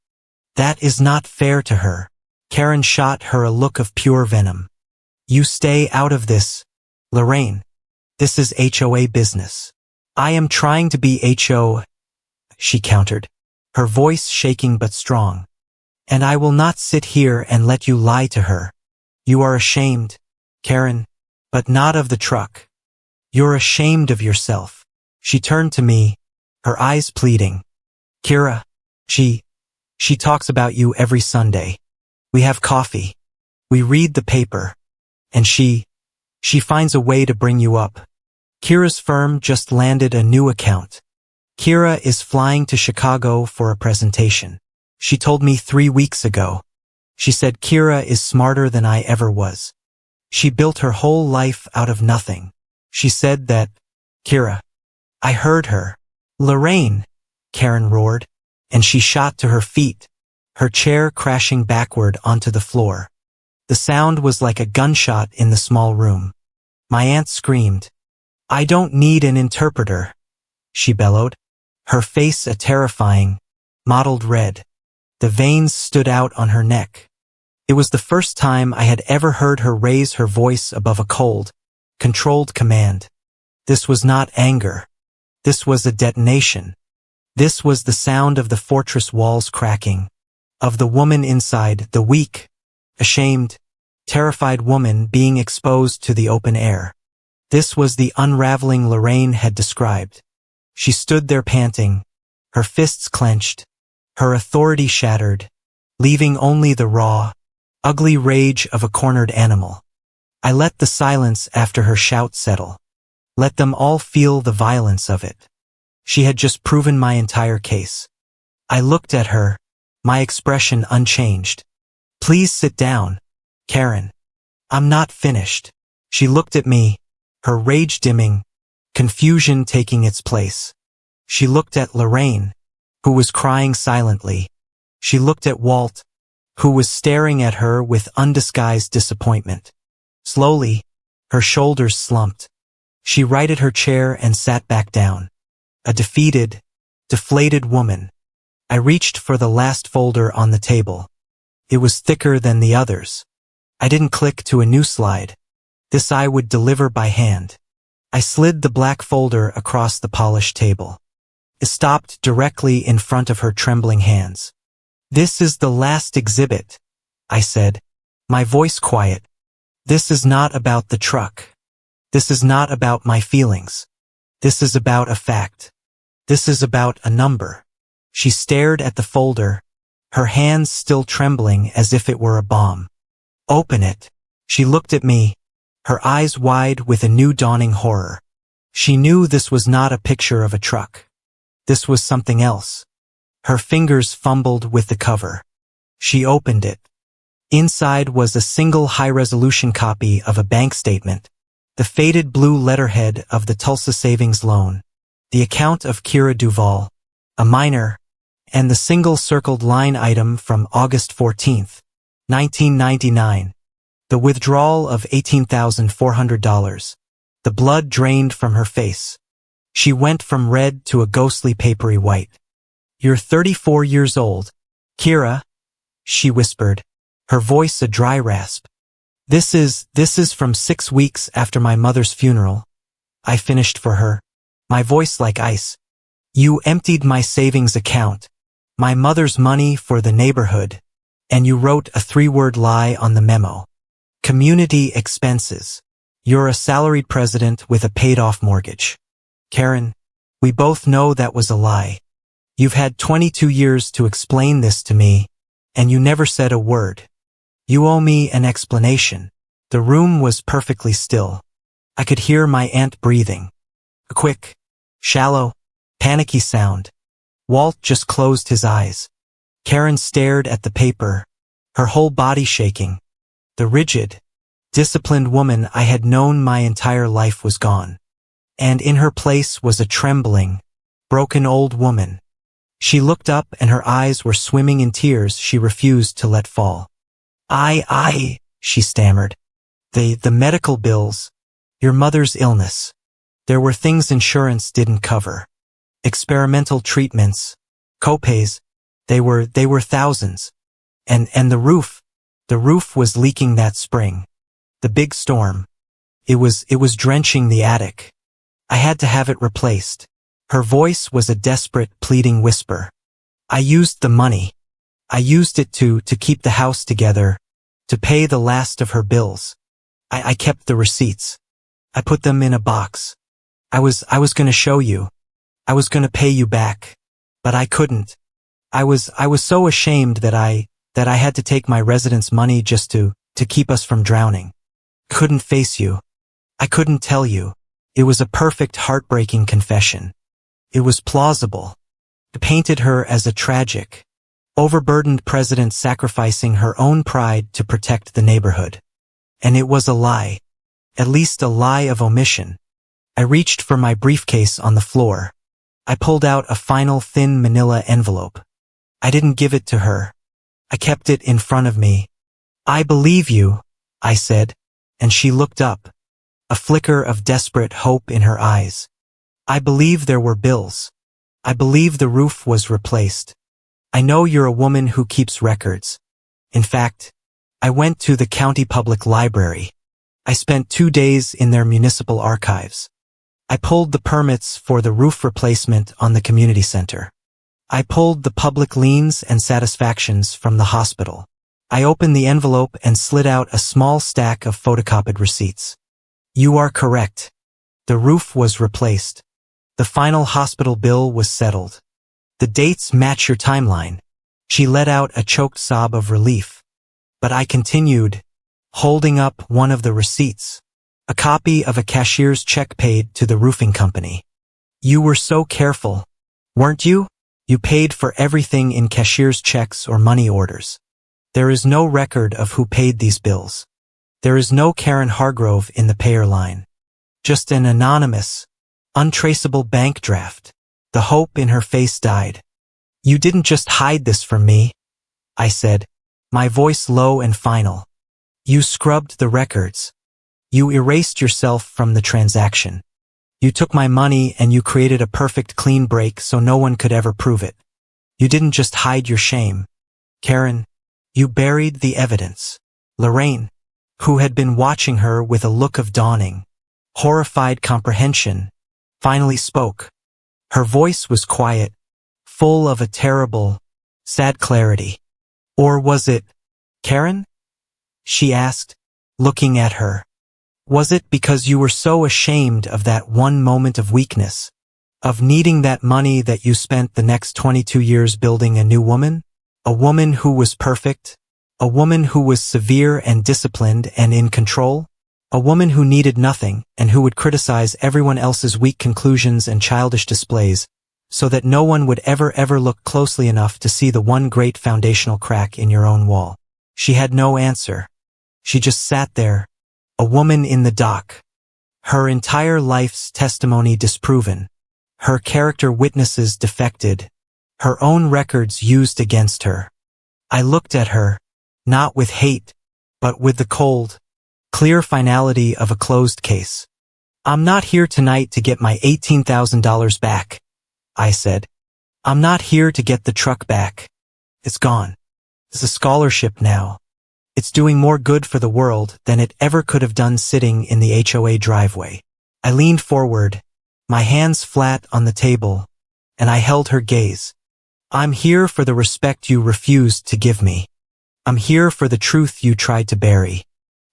That is not fair to her. Karen shot her a look of pure venom. You stay out of this, Lorraine. This is HOA business. I am trying to be HO, she countered, her voice shaking but strong. And I will not sit here and let you lie to her. You are ashamed, Karen, but not of the truck. You're ashamed of yourself. She turned to me, her eyes pleading. Kira, she talks about you every Sunday. We have coffee. We read the paper. And she finds a way to bring you up. Kira's firm just landed a new account. Kira is flying to Chicago for a presentation. She told me 3 weeks ago. She said Kira is smarter than I ever was. She built her whole life out of nothing. She said that, Kira. I heard her. Lorraine, Karen roared, and she shot to her feet, her chair crashing backward onto the floor. The sound was like a gunshot in the small room. My aunt screamed. I don't need an interpreter, she bellowed, her face a terrifying, mottled red. The veins stood out on her neck. It was the first time I had ever heard her raise her voice above a cold, controlled command. This was not anger. This was a detonation. This was the sound of the fortress walls cracking, of the woman inside, the weak, ashamed, terrified woman being exposed to the open air. This was the unraveling Lorraine had described. She stood there panting, her fists clenched, her authority shattered, leaving only the raw, ugly rage of a cornered animal. I let the silence after her shout settle. Let them all feel the violence of it. She had just proven my entire case. I looked at her, my expression unchanged. Please sit down, Karen. I'm not finished. She looked at me, her rage dimming, confusion taking its place. She looked at Lorraine, who was crying silently. She looked at Walt, who was staring at her with undisguised disappointment. Slowly, her shoulders slumped. She righted her chair and sat back down. A defeated, deflated woman. I reached for the last folder on the table. It was thicker than the others. I didn't click to a new slide. This I would deliver by hand. I slid the black folder across the polished table. It stopped directly in front of her trembling hands. This is the last exhibit, I said, my voice quiet. This is not about the truck. This is not about my feelings. This is about a fact. This is about a number. She stared at the folder, her hands still trembling as if it were a bomb. Open it. She looked at me, her eyes wide with a new dawning horror. She knew this was not a picture of a truck. This was something else. Her fingers fumbled with the cover. She opened it. Inside was a single high-resolution copy of a bank statement, the faded blue letterhead of the Tulsa Savings Loan, the account of Kira Duvall, a minor, and the single circled line item from August 14, 1999, the withdrawal of $18,400. The blood drained from her face. She went from red to a ghostly papery white. You're 34 years old, Kira, she whispered, her voice a dry rasp. This is from 6 weeks after my mother's funeral. I finished for her, my voice like ice. You emptied my savings account, my mother's money for the neighborhood. And you wrote a 3-word lie on the memo. Community expenses. You're a salaried president with a paid-off mortgage. Karen, we both know that was a lie. You've had 22 years to explain this to me, and you never said a word. You owe me an explanation. The room was perfectly still. I could hear my aunt breathing. A quick, shallow, panicky sound. Walt just closed his eyes. Karen stared at the paper, her whole body shaking. The rigid, disciplined woman I had known my entire life was gone. And in her place was a trembling, broken old woman. She looked up and her eyes were swimming in tears she refused to let fall. She stammered. The medical bills, your mother's illness. There were things insurance didn't cover. Experimental treatments, copays, they were thousands. And the roof was leaking that spring. The big storm. It was drenching the attic. I had to have it replaced. Her voice was a desperate, pleading whisper. I used the money. I used it to keep the house together, to pay the last of her bills. I kept the receipts. I put them in a box. I was going to show you. I was going to pay you back. But I couldn't. I was so ashamed that I had to take my residence money just to keep us from drowning. Couldn't face you. I couldn't tell you. It was a perfect, heartbreaking confession. It was plausible. It painted her as a tragic, overburdened president sacrificing her own pride to protect the neighborhood. And it was a lie. At least a lie of omission. I reached for my briefcase on the floor. I pulled out a final thin manila envelope. I didn't give it to her. I kept it in front of me. I believe you, I said, and she looked up, a flicker of desperate hope in her eyes. I believe there were bills. I believe the roof was replaced. I know you're a woman who keeps records. In fact, I went to the county public library. I spent 2 days in their municipal archives. I pulled the permits for the roof replacement on the community center. I pulled the public liens and satisfactions from the hospital. I opened the envelope and slid out a small stack of photocopied receipts. You are correct. The roof was replaced. The final hospital bill was settled. The dates match your timeline. She let out a choked sob of relief. But I continued, holding up one of the receipts, a copy of a cashier's check paid to the roofing company. You were so careful, weren't you? You paid for everything in cashier's checks or money orders. There is no record of who paid these bills. There is no Karen Hargrove in the payer line. Just an anonymous, untraceable bank draft. The hope in her face died. You didn't just hide this from me, I said, my voice low and final. You scrubbed the records. You erased yourself from the transaction. You took my money and you created a perfect clean break so no one could ever prove it. You didn't just hide your shame. Karen, you buried the evidence. Lorraine, who had been watching her with a look of dawning, horrified comprehension, finally spoke. Her voice was quiet, full of a terrible, sad clarity. Or was it, Karen? She asked, looking at her. Was it because you were so ashamed of that one moment of weakness, of needing that money that you spent the next 22 years building a new woman? A woman who was perfect? A woman who was severe and disciplined and in control? A woman who needed nothing and who would criticize everyone else's weak conclusions and childish displays, so that no one would ever look closely enough to see the one great foundational crack in your own wall. She had no answer. She just sat there, a woman in the dock. Her entire life's testimony disproven. Her character witnesses defected. Her own records used against her. I looked at her, not with hate, but with the cold, clear finality of a closed case. I'm not here tonight to get my $18,000 back, I said. I'm not here to get the truck back. It's gone. It's a scholarship now. It's doing more good for the world than it ever could have done sitting in the HOA driveway. I leaned forward, my hands flat on the table, and I held her gaze. I'm here for the respect you refused to give me. I'm here for the truth you tried to bury.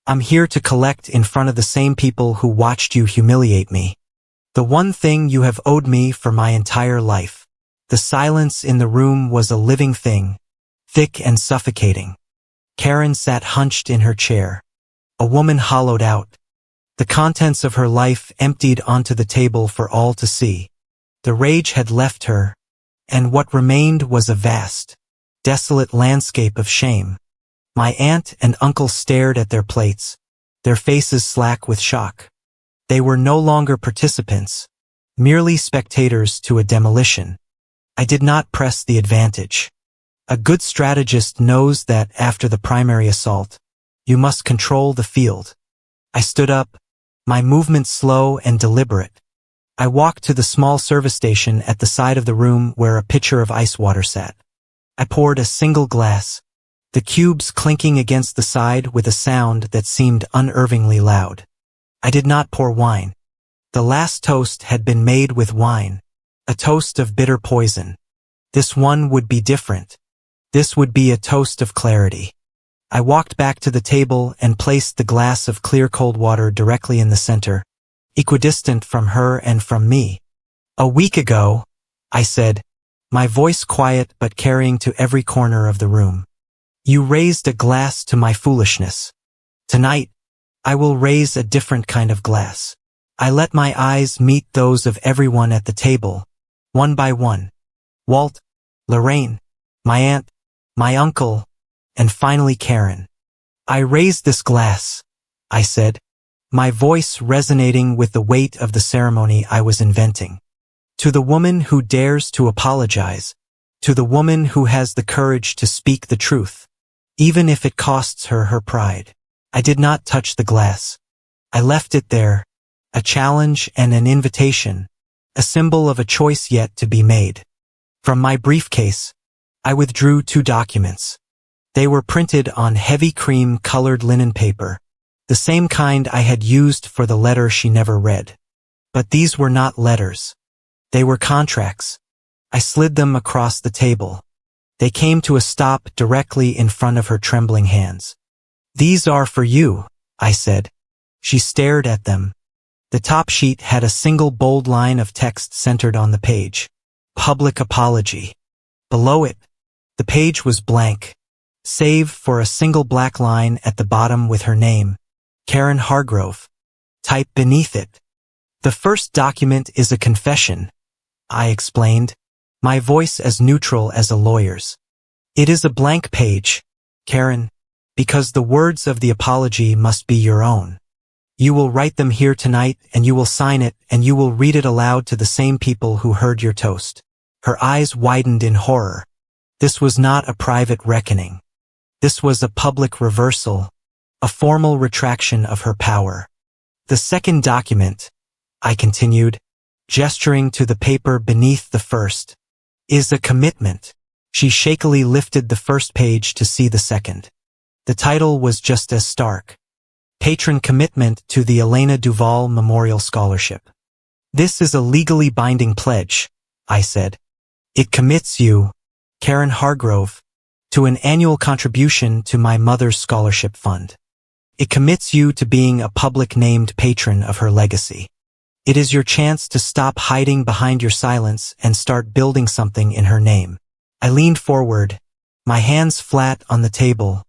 I'm here to collect in front of the same people who watched you humiliate me. The one thing you have owed me for my entire life. The silence in the room was a living thing, thick and suffocating. Karen sat hunched in her chair. A woman hollowed out. The contents of her life emptied onto the table for all to see. The rage had left her, and what remained was a vast, desolate landscape of shame. My aunt and uncle stared at their plates, their faces slack with shock. They were no longer participants, merely spectators to a demolition. I did not press the advantage. A good strategist knows that after the primary assault, you must control the field. I stood up, my movements slow and deliberate. I walked to the small service station at the side of the room where a pitcher of ice water sat. I poured a single glass, the cubes clinking against the side with a sound that seemed unervingly loud. I did not pour wine. The last toast had been made with wine, a toast of bitter poison. This one would be different. This would be a toast of clarity. I walked back to the table and placed the glass of clear cold water directly in the center, equidistant from her and from me. A week ago, I said, my voice quiet but carrying to every corner of the room. You raised a glass to my foolishness. Tonight, I will raise a different kind of glass. I let my eyes meet those of everyone at the table, one by one. Walt, Lorraine, my aunt, my uncle, and finally Karen. I raised this glass, I said, my voice resonating with the weight of the ceremony I was inventing. To the woman who dares to apologize, to the woman who has the courage to speak the truth, even if it costs her her pride. I did not touch the glass. I left it there, a challenge and an invitation, a symbol of a choice yet to be made. From my briefcase, I withdrew 2 documents. They were printed on heavy cream-colored linen paper, the same kind I had used for the letter she never read. But these were not letters. They were contracts. I slid them across the table. They came to a stop directly in front of her trembling hands. These are for you, I said. She stared at them. The top sheet had a single bold line of text centered on the page. Public apology. Below it, the page was blank, save for a single black line at the bottom with her name, Karen Hargrove. Type beneath it. The first document is a confession, I explained, my voice as neutral as a lawyer's. It is a blank page, Karen, because the words of the apology must be your own. You will write them here tonight and you will sign it and you will read it aloud to the same people who heard your toast. Her eyes widened in horror. This was not a private reckoning. This was a public reversal, a formal retraction of her power. The second document, I continued, gesturing to the paper beneath the first, is a commitment. She shakily lifted the first page to see the second. The title was just as stark. Patron Commitment to the Elena Duval Memorial Scholarship. This is a legally binding pledge, I said. It commits you, Karen Hargrove, to an annual contribution to my mother's scholarship fund. It commits you to being a public named patron of her legacy. It is your chance to stop hiding behind your silence and start building something in her name. I leaned forward, my hands flat on the table,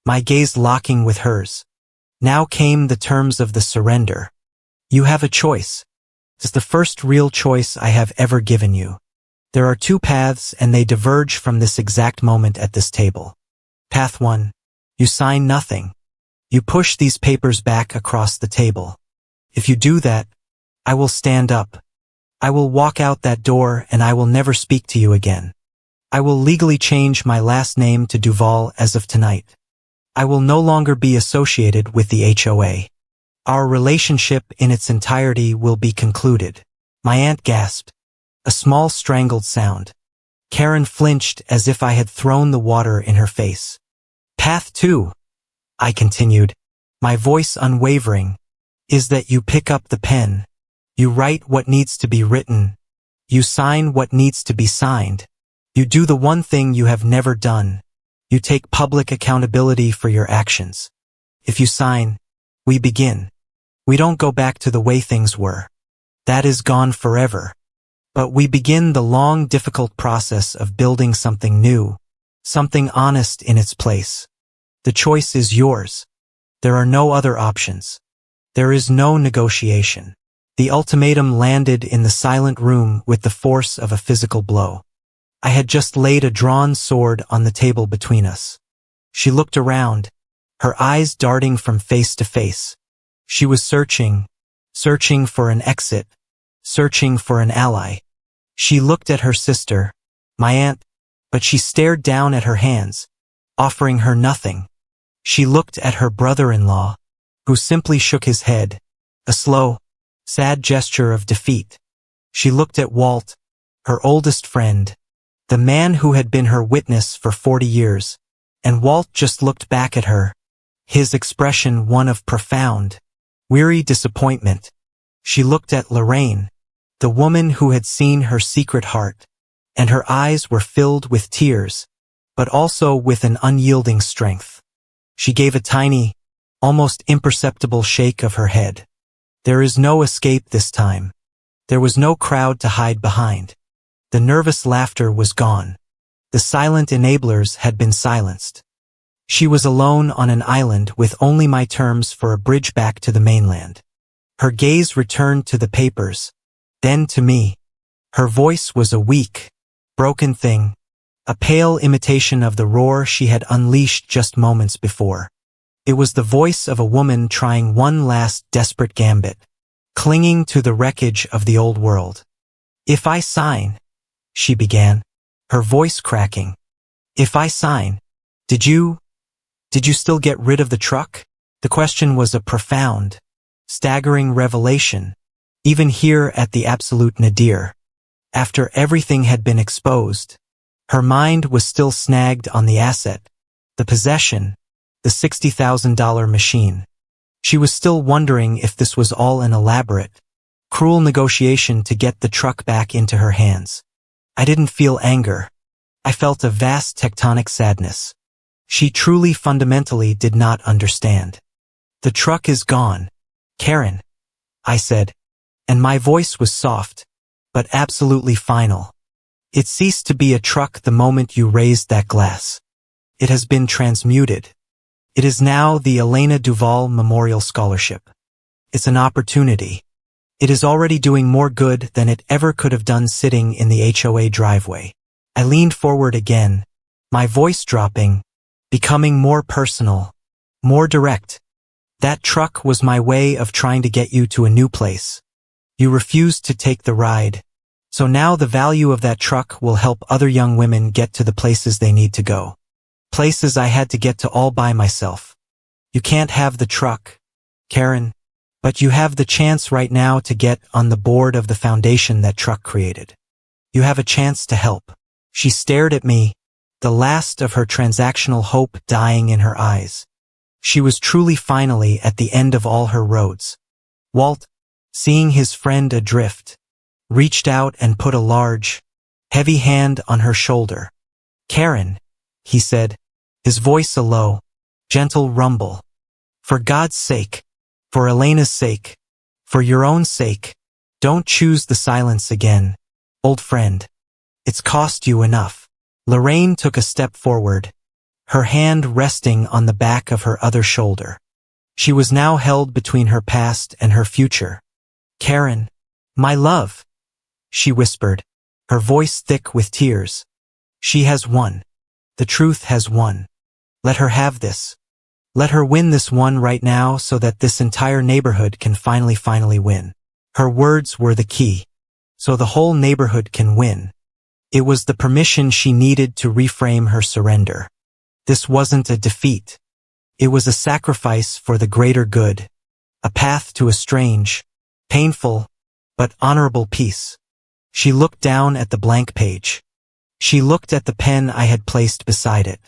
my gaze locking with hers. Now came the terms of the surrender. You have a choice. It's the first real choice I have ever given you. There are 2 paths and they diverge from this exact moment at this table. Path 1. You sign nothing. You push these papers back across the table. If you do that, I will stand up. I will walk out that door and I will never speak to you again. I will legally change my last name to Duval as of tonight. I will no longer be associated with the HOA. Our relationship in its entirety will be concluded. My aunt gasped. A small strangled sound. Karen flinched as if I had thrown the water in her face. Path 2, I continued, my voice unwavering, is that you pick up the pen. You write what needs to be written. You sign what needs to be signed. You do the one thing you have never done. You take public accountability for your actions. If you sign, we begin. We don't go back to the way things were. That is gone forever. But we begin the long, difficult process of building something new, something honest in its place. The choice is yours. There are no other options. There is no negotiation. The ultimatum landed in the silent room with the force of a physical blow. I had just laid a drawn sword on the table between us. She looked around, her eyes darting from face to face. She was searching for an exit, searching for an ally. She looked at her sister, my aunt, but she stared down at her hands, offering her nothing. She looked at her brother-in-law, who simply shook his head, a slow, sad gesture of defeat. She looked at Walt, her oldest friend, the man who had been her witness for 40 years, and Walt just looked back at her, his expression one of profound, weary disappointment. She looked at Lorraine, the woman who had seen her secret heart, and her eyes were filled with tears, but also with an unyielding strength. She gave a tiny, almost imperceptible shake of her head. There is no escape this time. There was no crowd to hide behind. The nervous laughter was gone. The silent enablers had been silenced. She was alone on an island with only my terms for a bridge back to the mainland. Her gaze returned to the papers, then to me. Her voice was a weak, broken thing, a pale imitation of the roar she had unleashed just moments before. It was the voice of a woman trying one last desperate gambit, clinging to the wreckage of the old world. "If I sign," she began, her voice cracking. "If I sign, did you still get rid of the truck?" The question was a profound, staggering revelation, even here at the absolute nadir. After everything had been exposed, her mind was still snagged on the asset, the possession, the $60,000 machine. She was still wondering if this was all an elaborate, cruel negotiation to get the truck back into her hands. I didn't feel anger. I felt a vast tectonic sadness. She truly fundamentally did not understand. "The truck is gone, Karen," I said, and my voice was soft, but absolutely final. "It ceased to be a truck the moment you raised that glass. It has been transmuted. It is now the Elena Duval Memorial Scholarship. It's an opportunity. It is already doing more good than it ever could have done sitting in the HOA driveway." I leaned forward again, my voice dropping, becoming more personal, more direct. "That truck was my way of trying to get you to a new place. You refused to take the ride. So now the value of that truck will help other young women get to the places they need to go. Places I had to get to all by myself. You can't have the truck, Karen, but you have the chance right now to get on the board of the foundation that truck created. You have a chance to help." She stared at me, the last of her transactional hope dying in her eyes. She was truly finally at the end of all her roads. Walt, seeing his friend adrift, reached out and put a large, heavy hand on her shoulder. "Karen," he said, his voice a low, gentle rumble. "For God's sake, for Elena's sake, for your own sake, don't choose the silence again, old friend. It's cost you enough." Lorraine took a step forward, her hand resting on the back of her other shoulder. She was now held between her past and her future. "Karen, my love," she whispered, her voice thick with tears. "She has won. The truth has won. Let her have this. Let her win this one right now so that this entire neighborhood can finally win." Her words were the key. So the whole neighborhood can win. It was the permission she needed to reframe her surrender. This wasn't a defeat. It was a sacrifice for the greater good, a path to a strange, painful, but honorable peace. She looked down at the blank page. She looked at the pen I had placed beside it.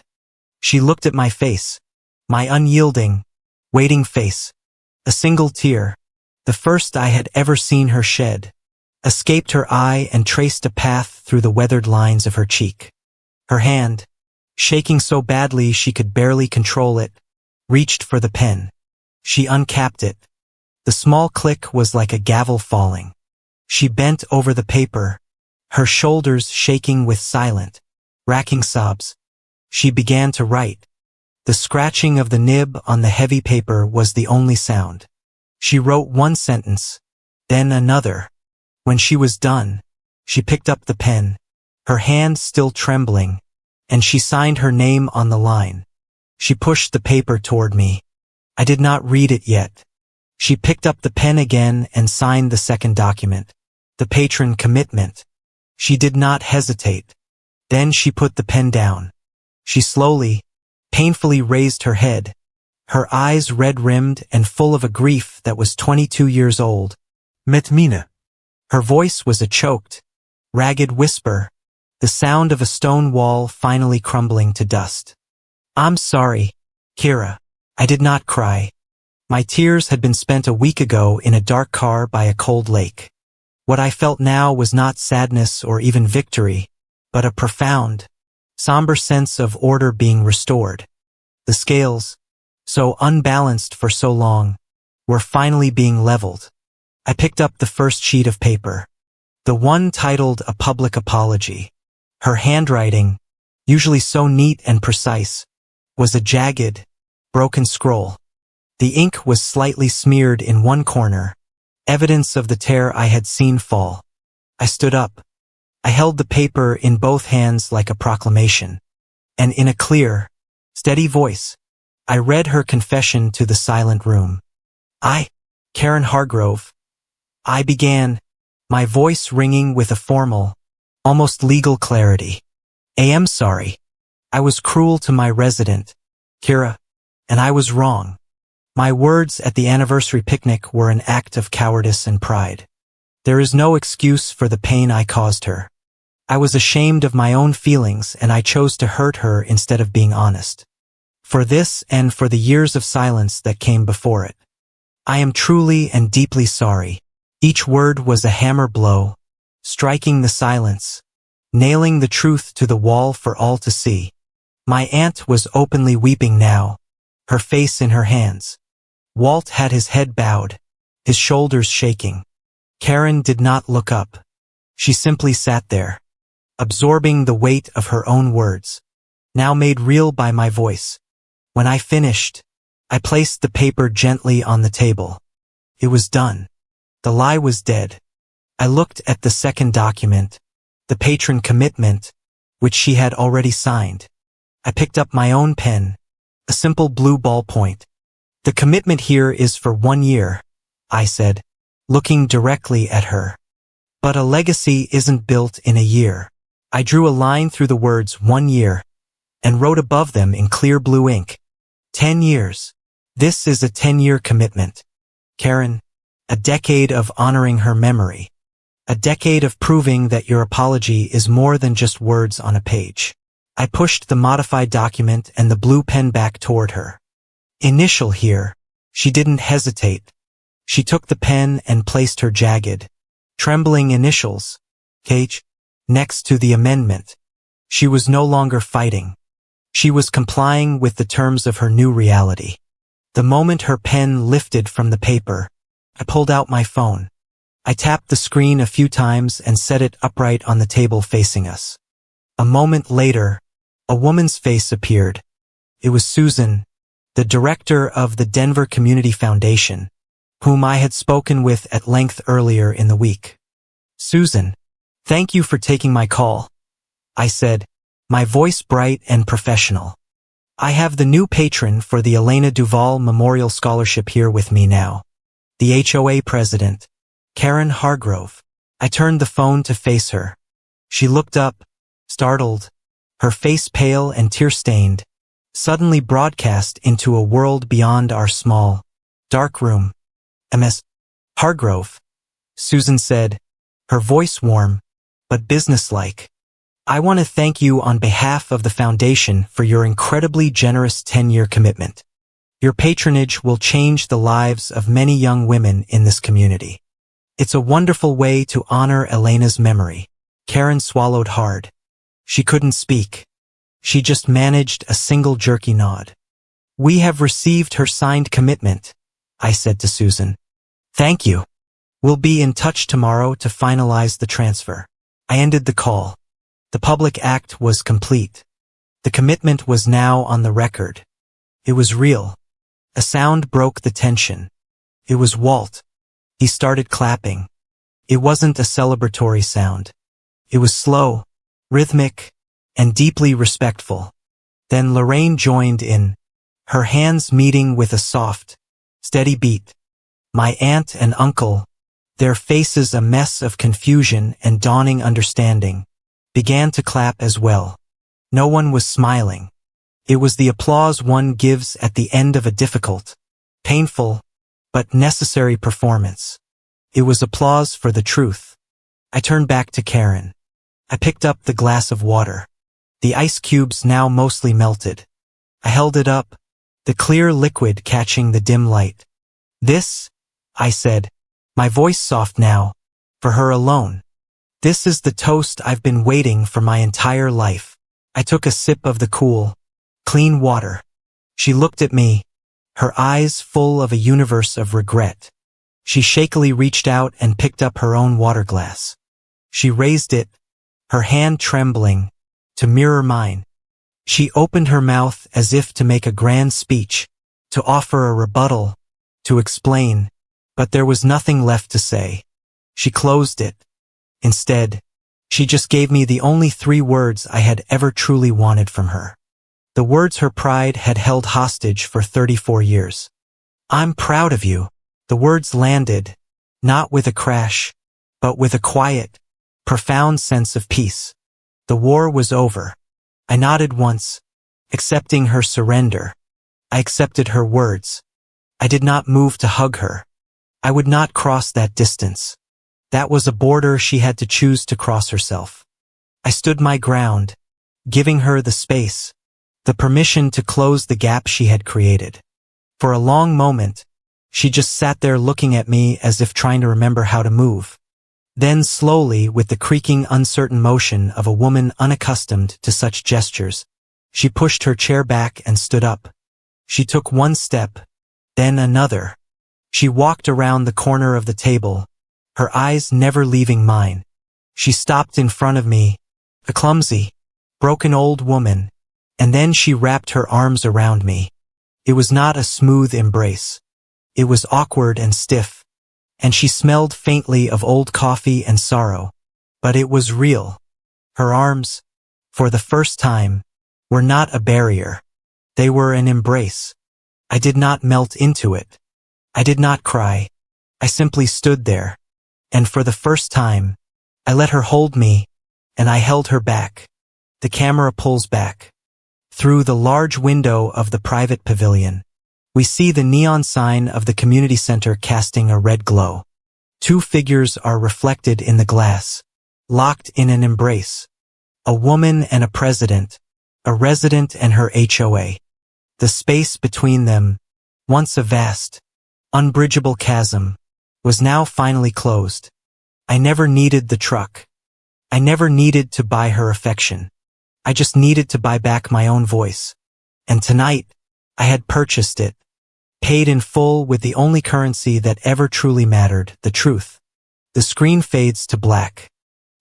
She looked at my face, my unyielding, waiting face. A single tear, the first I had ever seen her shed, escaped her eye and traced a path through the weathered lines of her cheek. Her hand, shaking so badly she could barely control it, reached for the pen. She uncapped it. The small click was like a gavel falling. She bent over the paper, her shoulders shaking with silent, racking sobs. She began to write. The scratching of the nib on the heavy paper was the only sound. She wrote one sentence, then another. When she was done, she picked up the pen, her hand still trembling, and she signed her name on the line. She pushed the paper toward me. I did not read it yet. She picked up the pen again and signed the second document, the patron commitment. She did not hesitate. Then she put the pen down. She slowly, painfully raised her head, her eyes red-rimmed and full of a grief that was 22 years old. Metmina. Her voice was a choked, ragged whisper, the sound of a stone wall finally crumbling to dust. I'm sorry, Kira. I did not cry. My tears had been spent a week ago in a dark car by a cold lake. What I felt now was not sadness or even victory, but a profound, somber sense of order being restored. The scales, so unbalanced for so long, were finally being leveled. I picked up the first sheet of paper, the one titled A Public Apology. Her handwriting, usually so neat and precise, was a jagged, broken scroll. The ink was slightly smeared in one corner, evidence of the tear I had seen fall. I stood up. I held the paper in both hands like a proclamation, and in a clear, steady voice, I read her confession to the silent room. I, Karen Hargrove, I began, my voice ringing with a formal, almost legal clarity. I am sorry. I was cruel to my resident, Kira, and I was wrong. My words at the anniversary picnic were an act of cowardice and pride. There is no excuse for the pain I caused her. I was ashamed of my own feelings and I chose to hurt her instead of being honest. For this and for the years of silence that came before it. I am truly and deeply sorry. Each word was a hammer blow, striking the silence, nailing the truth to the wall for all to see. My aunt was openly weeping now, her face in her hands. Walt had his head bowed, his shoulders shaking. Karen did not look up. She simply sat there, absorbing the weight of her own words, now made real by my voice. When I finished, I placed the paper gently on the table. It was done. The lie was dead. I looked at the second document, the patron commitment, which she had already signed. I picked up my own pen, a simple blue ballpoint. The commitment here is for 1 year, I said, looking directly at her. But a legacy isn't built in a year. I drew a line through the words 1 year, and wrote above them in clear blue ink, 10 years. This is a 10-year commitment. Karen, a decade of honoring her memory. A decade of proving that your apology is more than just words on a page. I pushed the modified document and the blue pen back toward her. Initial here. She didn't hesitate. She took the pen and placed her jagged, trembling initials, H, next to the amendment. She was no longer fighting. She was complying with the terms of her new reality. The moment her pen lifted from the paper, I pulled out my phone. I tapped the screen a few times and set it upright on the table facing us. A moment later, a woman's face appeared. It was Susan, the director of the Denver Community Foundation, whom I had spoken with at length earlier in the week. Susan, thank you for taking my call, I said, my voice bright and professional. I have the new patron for the Elena Duvall Memorial Scholarship here with me now. The HOA president, Karen Hargrove. I turned the phone to face her. She looked up, startled, her face pale and tear-stained, suddenly broadcast into a world beyond our small, dark room. Ms. Hargrove, Susan said, her voice warm, but businesslike. I want to thank you on behalf of the foundation for your incredibly generous 10-year commitment. Your patronage will change the lives of many young women in this community. It's a wonderful way to honor Elena's memory. Karen swallowed hard. She couldn't speak. She just managed a single jerky nod. "We have received her signed commitment," I said to Susan. "Thank you. We'll be in touch tomorrow to finalize the transfer." I ended the call. The public act was complete. The commitment was now on the record. It was real. A sound broke the tension. It was Walt. He started clapping. It wasn't a celebratory sound. It was slow, rhythmic, and deeply respectful. Then Lorraine joined in, her hands meeting with a soft, steady beat. My aunt and uncle, their faces a mess of confusion and dawning understanding, began to clap as well. No one was smiling. It was the applause one gives at the end of a difficult, painful, but necessary performance. It was applause for the truth. I turned back to Karen. I picked up the glass of water. The ice cubes now mostly melted. I held it up, the clear liquid catching the dim light. "This," I said, my voice soft now, "for her alone. This is the toast I've been waiting for my entire life." I took a sip of the cool, clean water. She looked at me, her eyes full of a universe of regret. She shakily reached out and picked up her own water glass. She raised it, her hand trembling, to mirror mine. She opened her mouth as if to make a grand speech, to offer a rebuttal, to explain, but there was nothing left to say. She closed it. Instead, she just gave me the only 3 words I had ever truly wanted from her. The words her pride had held hostage for 34 years. "I'm proud of you." The words landed, not with a crash, but with a quiet, profound sense of peace. The war was over. I nodded once, accepting her surrender. I accepted her words. I did not move to hug her. I would not cross that distance. That was a border she had to choose to cross herself. I stood my ground, giving her the space, the permission to close the gap she had created. For a long moment, she just sat there looking at me as if trying to remember how to move. Then slowly, with the creaking, uncertain motion of a woman unaccustomed to such gestures, she pushed her chair back and stood up. She took one step, then another. She walked around the corner of the table, her eyes never leaving mine. She stopped in front of me, a clumsy, broken old woman, and then she wrapped her arms around me. It was not a smooth embrace. It was awkward and stiff, and she smelled faintly of old coffee and sorrow, but it was real. Her arms, for the first time, were not a barrier. They were an embrace. I did not melt into it. I did not cry. I simply stood there, and for the first time, I let her hold me, and I held her back. The camera pulls back. Through the large window of the private pavilion, we see the neon sign of the community center casting a red glow. 2 figures are reflected in the glass, locked in an embrace. A woman and a president, a resident and her HOA. The space between them, once a vast, unbridgeable chasm, was now finally closed. I never needed the truck. I never needed to buy her affection. I just needed to buy back my own voice. And tonight, I had purchased it, paid in full with the only currency that ever truly mattered, the truth. The screen fades to black.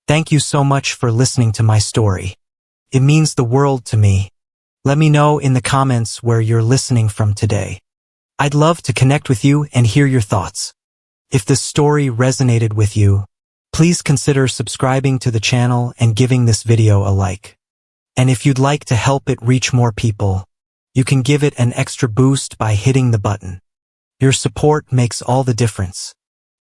Thank you so much for listening to my story. It means the world to me. Let me know in the comments where you're listening from today. I'd love to connect with you and hear your thoughts. If this story resonated with you, please consider subscribing to the channel and giving this video a like. And if you'd like to help it reach more people, you can give it an extra boost by hitting the button. Your support makes all the difference.